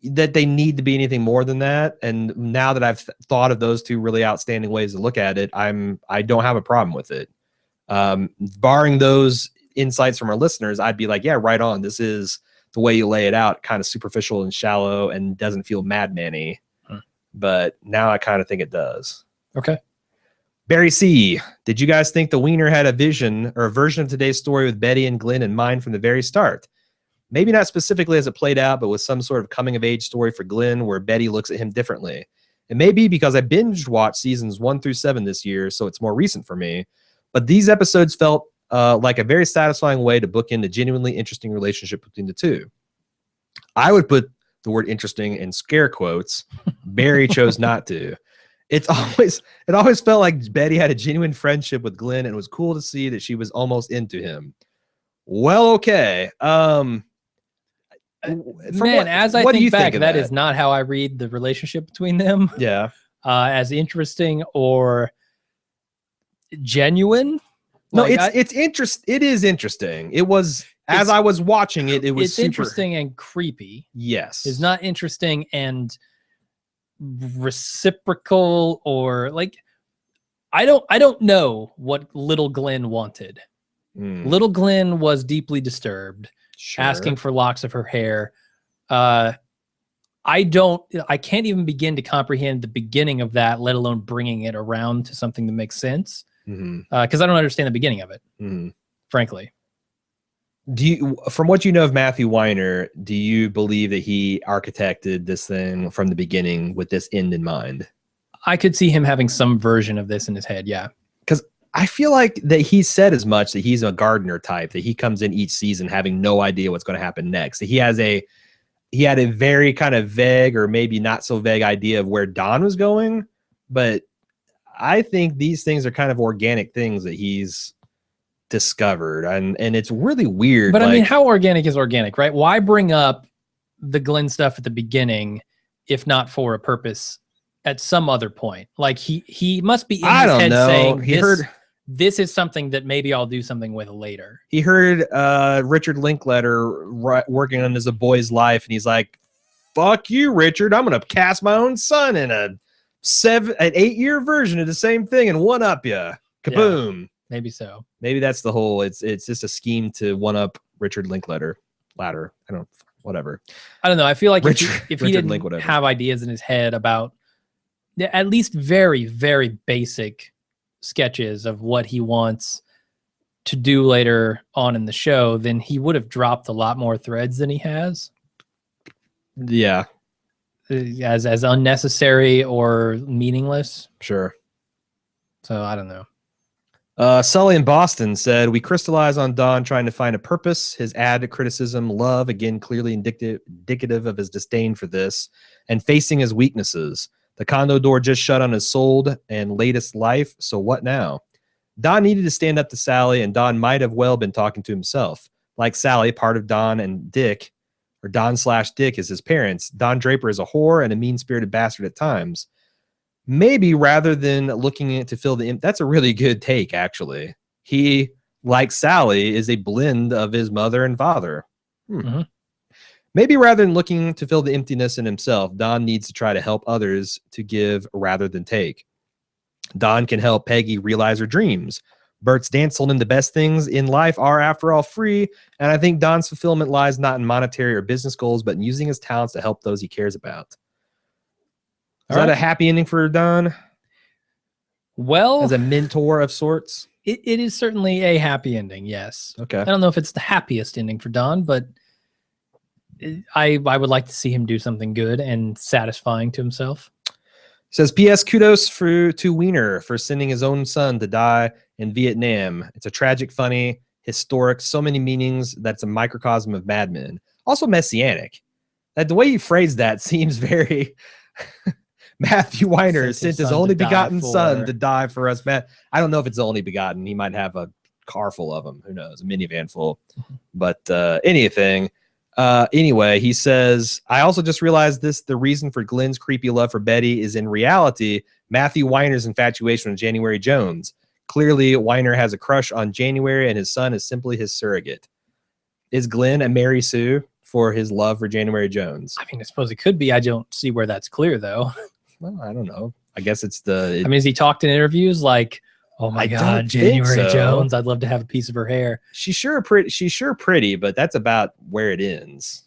that they need to be anything more than that. And now that I've thought of those 2 really outstanding ways to look at it, I don't have a problem with it. Barring those insights from our listeners, I'd be like, yeah, right on. This is the way you lay it out, kind of superficial and shallow and doesn't feel madman-y. But now I kind of think it does. Okay. Barry C. Did you guys think the Wiener had a vision or a version of today's story with Betty and Glenn in mind from the very start? Maybe not specifically as it played out, but with some sort of coming of age story for Glenn where Betty looks at him differently. It may be because I binge watched seasons 1 through 7 this year, so it's more recent for me. But these episodes felt like a very satisfying way to bookend a genuinely interesting relationship between the 2. I would put the word interesting in scare quotes. Barry chose not to. It always felt like Betty had a genuine friendship with Glenn, and it was cool to see that she was almost into him. Well, okay. Man, as I think back, that is not how I read the relationship between them. Yeah. As interesting or genuine. No, it is interesting. It was, as I was watching it, it was it's interesting and creepy. Yes. It's not interesting and reciprocal or like I don't know what little Glenn wanted. Little Glenn was deeply disturbed, asking for locks of her hair. I can't even begin to comprehend the beginning of that, let alone bringing it around to something that makes sense. Because I don't understand the beginning of it, frankly. Do you, from what you know of Matthew Weiner, do you believe that he architected this thing from the beginning with this end in mind? I could see him having some version of this in his head. Yeah. Because I feel like that he said as much that he's a gardener type, that he comes in each season having no idea what's going to happen next. That he had a very kind of vague or maybe not so vague idea of where Don was going. But I think these things are kind of organic things that he's discovered, and it's really weird. But I mean, how organic is organic, right? Why bring up the Glenn stuff at the beginning if not for a purpose at some other point? Like he must be in his head saying this is something that maybe I'll do something with later. He heard Richard Linklater working on As a Boy's Life, and he's like, fuck you, Richard, I'm gonna cast my own son in an 8-year version of the same thing and one up you. Kaboom. Yeah, maybe so. Maybe that's the whole, it's just a scheme to one up Richard Linklater. Whatever. I don't know. I feel like if he didn't have ideas in his head about at least very, very basic sketches of what he wants to do later on in the show, then he would have dropped a lot more threads than he has. Yeah. As unnecessary or meaningless. Sure. So I don't know. Sully in Boston said, we crystallize on Don trying to find a purpose. His ad criticism, love, again, clearly indicative of his disdain for this, and facing his weaknesses. The condo door just shut on his sold and latest life, so what now? Don needed to stand up to Sally, and Don might have well been talking to himself. Like Sally, part of Don and Dick, or Don/Dick, is his parents. Don Draper is a whore and a mean-spirited bastard at times. Maybe rather than looking to fill the... That's a really good take, actually. He, like Sally, is a blend of his mother and father. Mm-hmm. Maybe rather than looking to fill the emptiness in himself, Don needs to try to help others to give rather than take. Don can help Peggy realize her dreams. Bert's dance told him the best things in life are, after all, free, and I think Don's fulfillment lies not in monetary or business goals, but in using his talents to help those he cares about. Is that a happy ending for Don? Well, as a mentor of sorts? It is certainly a happy ending, yes. Okay. I don't know if it's the happiest ending for Don, but I would like to see him do something good and satisfying to himself. Says, P.S. Kudos to Weiner for sending his own son to die in Vietnam. It's a tragic, funny, historic, so many meanings that's a microcosm of Mad Men. Also messianic. That the way you phrase that seems very... Matthew Weiner sent his only begotten son to die for us. I don't know if it's the only begotten. He might have a car full of them. Who knows? A minivan full. But anything. Anyway, he says, I also just realized the reason for Glenn's creepy love for Betty is in reality Matthew Weiner's infatuation with January Jones. Clearly, Weiner has a crush on January, and his son is simply his surrogate. Is Glenn a Mary Sue for his love for January Jones? I mean, I suppose it could be. I don't see where that's clear, though. Well, I don't know. I guess it's has he talked in interviews like, oh my God, January Jones, I'd love to have a piece of her hair. She's sure pretty, but that's about where it ends.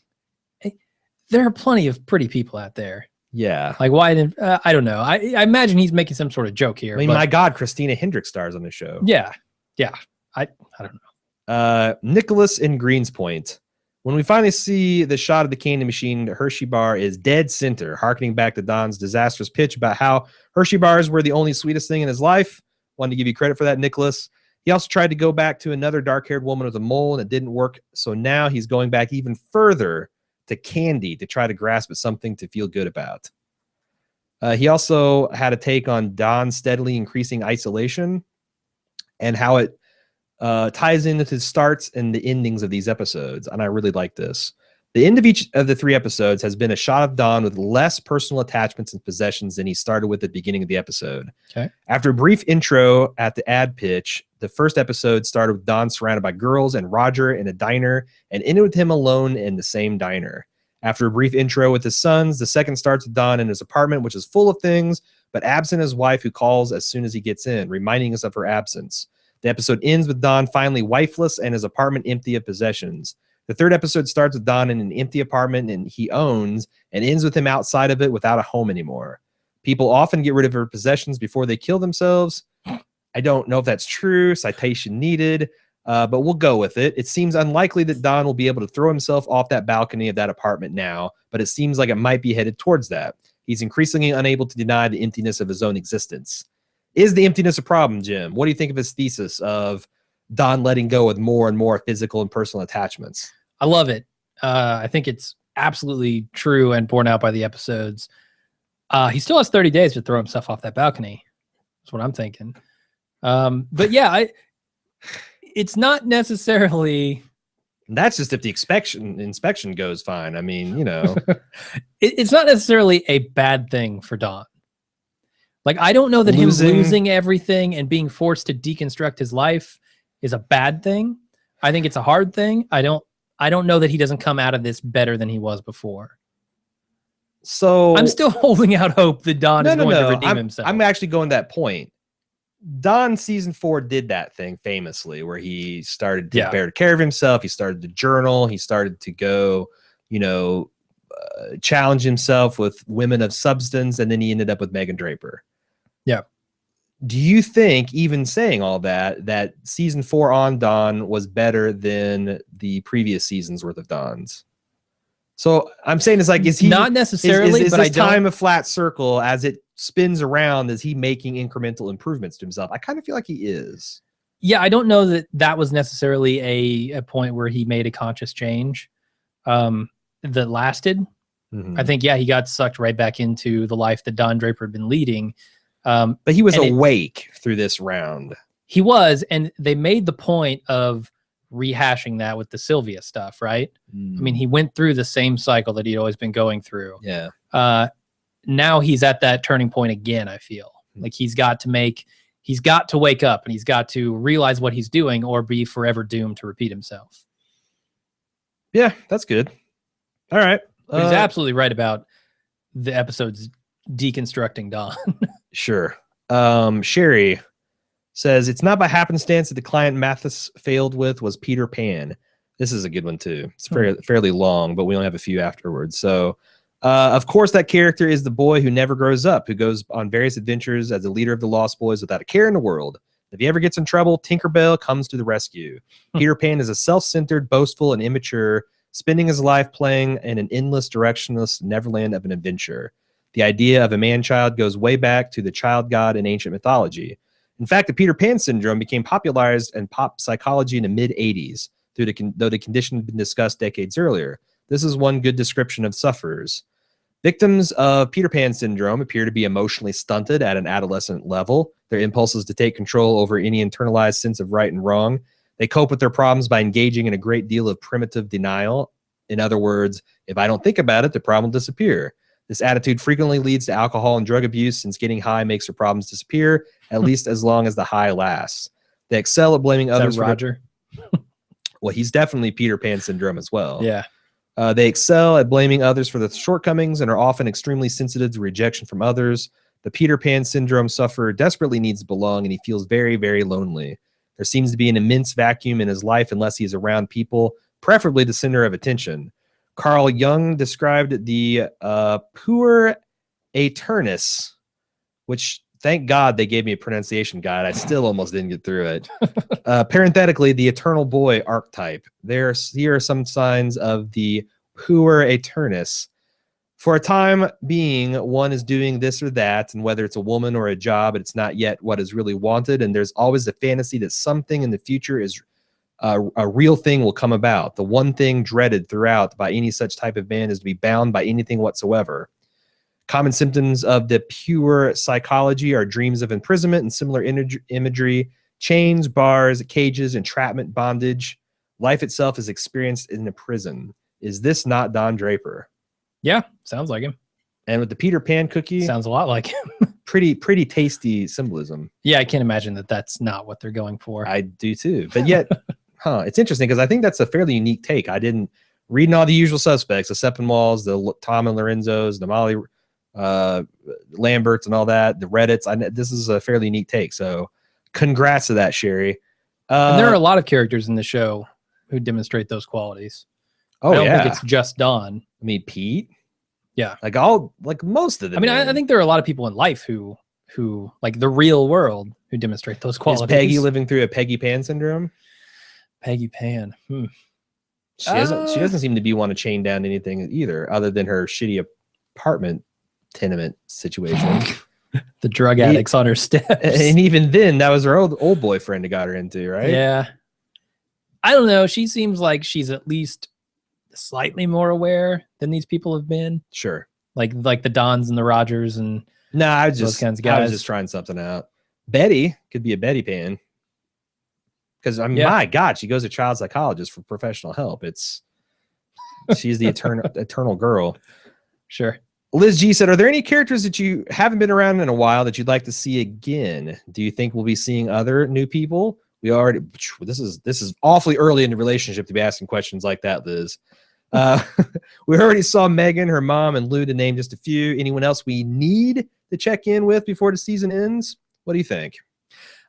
There are plenty of pretty people out there. Yeah. Like, why didn't, I don't know. I imagine he's making some sort of joke here. I mean, my God, Christina Hendricks stars on the show. Yeah. Yeah. I don't know. Nicholas in Greenspoint. When we finally see the shot of the candy machine, the Hershey bar is dead center, harkening back to Don's disastrous pitch about how Hershey bars were the only sweetest thing in his life. Wanted to give you credit for that, Nicholas. He also tried to go back to another dark-haired woman with a mole, and it didn't work. So now he's going back even further to candy to try to grasp at something to feel good about. He also had a take on Don's steadily increasing isolation and how it ties into the starts and the endings of these episodes, and I really like this. The end of each of the 3 episodes has been a shot of Don with less personal attachments and possessions than he started with at the beginning of the episode. Okay. After a brief intro at the ad pitch, the first episode started with Don surrounded by girls and Roger in a diner, and ended with him alone in the same diner. After a brief intro with his sons, the second starts with Don in his apartment, which is full of things, but absent his wife, who calls as soon as he gets in, reminding us of her absence. The episode ends with Don finally wifeless and his apartment empty of possessions. The third episode starts with Don in an empty apartment and he owns, and ends with him outside of it without a home anymore. People often get rid of their possessions before they kill themselves. I don't know if that's true. Citation needed. but we'll go with it. It seems unlikely that Don will be able to throw himself off that balcony of that apartment now, but it seems like it might be headed towards that. He's increasingly unable to deny the emptiness of his own existence. Is the emptiness a problem, Jim? What do you think of his thesis of Don letting go with more and more physical and personal attachments? I love it. I think it's absolutely true and borne out by the episodes. He still has 30 days to throw himself off that balcony. That's what I'm thinking. But yeah, it's not necessarily... That's just if the inspection goes fine. I mean, you know. It's not necessarily a bad thing for Don. Like, I don't know that him losing everything and being forced to deconstruct his life is a bad thing. I think it's a hard thing. I don't know that he doesn't come out of this better than he was before. So I'm still holding out hope that Don is going to redeem himself. I'm actually going to that point. Don season 4 did that thing famously where he started to take better care of himself. He started to journal. He started to go, challenge himself with women of substance. And then he ended up with Megan Draper. Yeah. Do you think, even saying all that season 4 on Don was better than the previous season's worth of Don's? So I'm saying it's like, is he not necessarily, is but this time a flat circle as it spins around? Is he making incremental improvements to himself? I kind of feel like he is. Yeah, I don't know that was necessarily a point where he made a conscious change that lasted. I think, he got sucked right back into the life that Don Draper had been leading. But he was awake through this round. He was, and they made the point of rehashing that with the Sylvia stuff, right? I mean, he went through the same cycle that he'd always been going through. Yeah. Now he's at that turning point again, I feel. Like he's got to wake up and he's got to realize what he's doing or be forever doomed to repeat himself. Yeah, that's good. All right. But he's absolutely right about the episodes deconstructing Don. Sure. Sherry says, it's not by happenstance that the client Mathis failed with was Peter Pan. This is a good one too. It's fairly long, but we only have a few afterwards. So, of course, that character is the boy who never grows up, who goes on various adventures as a leader of the Lost Boys without a care in the world. If he ever gets in trouble, Tinkerbell comes to the rescue. Peter Pan is a self-centered, boastful, and immature, spending his life playing in an endless, directionless neverland of an adventure. The idea of a man-child goes way back to the child god in ancient mythology. In fact, the Peter Pan syndrome became popularized in pop psychology in the mid-'80s, though the condition had been discussed decades earlier. This is one good description of sufferers. Victims of Peter Pan syndrome appear to be emotionally stunted at an adolescent level. Their impulses to take control over any internalized sense of right and wrong. They cope with their problems by engaging in a great deal of primitive denial. In other words, if I don't think about it, the problem will disappear. This attitude frequently leads to alcohol and drug abuse, since getting high makes their problems disappear, at least as long as the high lasts. They excel at blaming others for Roger. Well, he's definitely Peter Pan syndrome as well. Yeah. They excel at blaming others for their shortcomings and are often extremely sensitive to rejection from others. The Peter Pan syndrome sufferer desperately needs to belong, and he feels very, very lonely. There seems to be an immense vacuum in his life unless he is around people, preferably the center of attention. Carl Jung described the puer aeternus, which, thank God they gave me a pronunciation guide. I still almost didn't get through it. Parenthetically, the eternal boy archetype. Here are some signs of the puer aeternus. For a time being, one is doing this or that, and whether it's a woman or a job, it's not yet what is really wanted, and there's always the fantasy that something in the future is a real thing will come about. The one thing dreaded throughout by any such type of man is to be bound by anything whatsoever. Common symptoms of the pure psychology are dreams of imprisonment and similar imagery, chains, bars, cages, entrapment, bondage. Life itself is experienced in a prison. Is this not Don Draper? Yeah, sounds like him. And with the Peter Pan cookie, sounds a lot like him. pretty tasty symbolism. Yeah, I can't imagine that that's not what they're going for. I do too. But yet, it's interesting because I think that's a fairly unique take. I didn't read all the usual suspects, the Sepinwalls, the Tom and Lorenzos, the Molly Lamberts and all that, the Reddits. This is a fairly unique take. So congrats to that, Sherry. And there are a lot of characters in the show who demonstrate those qualities. Oh, I don't think it's just Don. I mean, Pete. Yeah. Like most of them. I mean, I think there are a lot of people in life who like the real world who demonstrate those qualities. Is Peggy living through a Peggy Pan syndrome? Peggy Pan. She doesn't seem to be want to chain down anything either, other than her shitty apartment tenement situation. The drug addicts on her steps. And even then, that was her old boyfriend that got her into, right? Yeah. I don't know. She seems like she's at least slightly more aware than these people have been. Sure. Like the Dons and the Rogers and those kinds of I guys. was just trying something out. Betty could be a Betty Pan. Because I mean, Yeah. my God, she goes to child psychologist for professional help. She's the eternal girl. Sure. Liz G said, "Are there any characters that you haven't been around in a while that you'd like to see again? Do you think we'll be seeing other new people? We already this is awfully early in the relationship to be asking questions like that, Liz. We already saw Megan, her mom, and Lou, to name just a few. Anyone else we need to check in with before the season ends? What do you think?"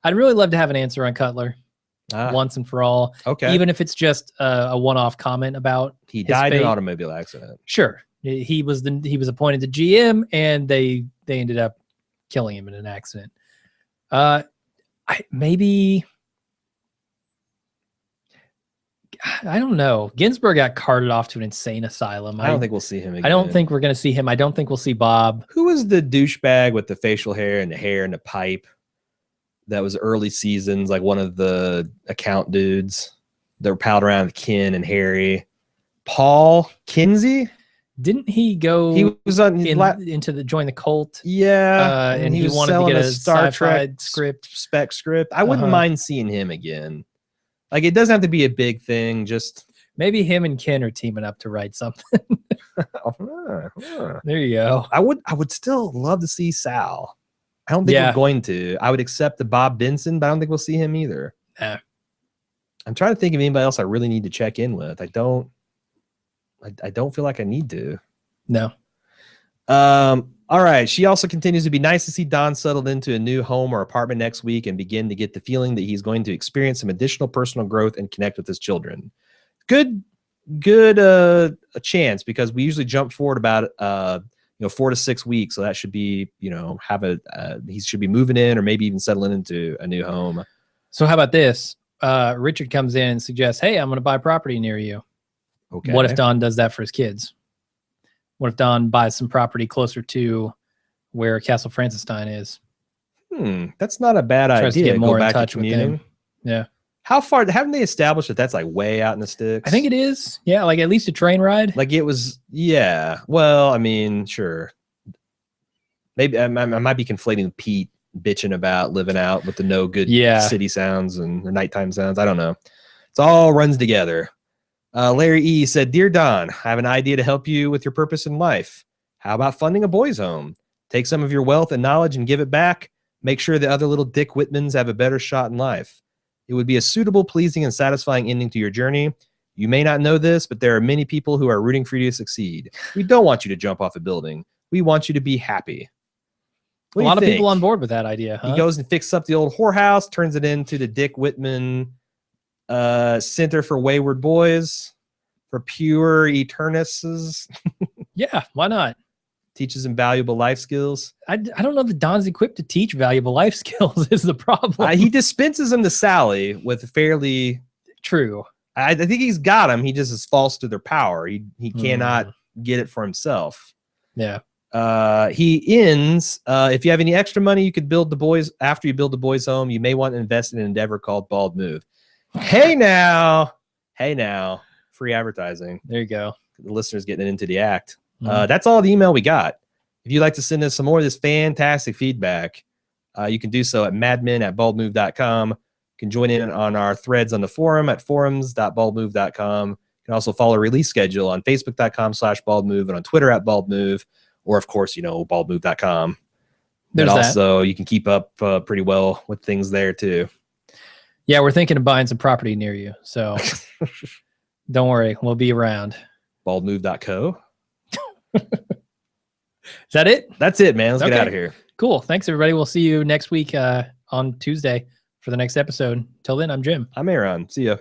I'd really love to have an answer on Cutler once and for all. Okay. Even if it's just a one-off comment about He his died in fate. an automobile accident. Sure. He was appointed to GM, and they ended up killing him in an accident. I don't know. Ginsburg got carted off to an insane asylum. I don't think we'll see him again. I don't think we're going to see him. I don't think we'll see Bob. Who was the douchebag with the facial hair and the pipe? That was early seasons, like one of the account dudes that were palled around with Ken and Harry. Paul Kinsey? Didn't he go He was on join the cult? Yeah. And he was wanted to selling get a Star sci-fi Trek script. spec script. I wouldn't mind seeing him again. Like, it doesn't have to be a big thing. Just maybe him and Ken are teaming up to write something. There you go. I would still love to see Sal. I don't think we're going to. I would accept the Bob Benson, but I don't think we'll see him either. Yeah. I'm trying to think of anybody else I really need to check in with. I don't feel like I need to. No. All right. She also continues to be nice to see Don settled into a new home or apartment next week and begin to get the feeling that he's going to experience some additional personal growth and connect with his children. Good a chance, because we usually jump forward about 4 to 6 weeks. So that should be, he should be moving in or maybe even settling into a new home. So how about this? Richard comes in and suggests, "Hey, I'm going to buy property near you." Okay. What if Don does that for his kids? What if Don buys some property closer to where Castle Frankenstein is? That's not a bad Tries idea. to get more Go in back touch to with commuting. them. Yeah. How far haven't they established that that's like way out in the sticks? I think it is. Yeah, like at least a train ride. Like it was. Yeah. Well, I mean, sure. Maybe I might be conflating Pete bitching about living out with the no good city sounds and the nighttime sounds. I don't know. It's all runs together. Larry E said, "Dear Don, I have an idea to help you with your purpose in life. How about funding a boys' home? Take some of your wealth and knowledge and give it back. Make sure the other little Dick Whitmans have a better shot in life. It would be a suitable, pleasing, and satisfying ending to your journey. You may not know this, but there are many people who are rooting for you to succeed. We don't want you to jump off a building. We want you to be happy." A lot of people on board with that idea, huh? He goes and fixes up the old whorehouse, turns it into the Dick Whitman Center for Wayward Boys, for pure eternists. Yeah, why not? Teaches them valuable life skills. I don't know that Don's equipped to teach valuable life skills is the problem. He dispenses them to Sally with fairly... True. I think he's got them. He just is false to their power. He cannot get it for himself. Yeah. He ends, if you have any extra money, you could build the boys. After you build the boys' home, you may want to invest in an endeavor called Bald Move. Hey now. Free advertising. There you go. The listeners getting into the act. That's all the email we got. If you'd like to send us some more of this fantastic feedback, you can do so at madmen@baldmove.com. You can join in on our threads on the forum at forums.baldmove.com. You can also follow release schedule on facebook.com/baldmove and on Twitter @baldmove, or of course, baldmove.com. There's and also you can keep up pretty well with things there too. Yeah, we're thinking of buying some property near you. So don't worry, we'll be around. Baldmove.co. Is that it? That's it, man. Let's get out of here. Cool. Thanks, everybody. We'll see you next week on Tuesday for the next episode. Till then, I'm Jim. I'm Aaron. See ya.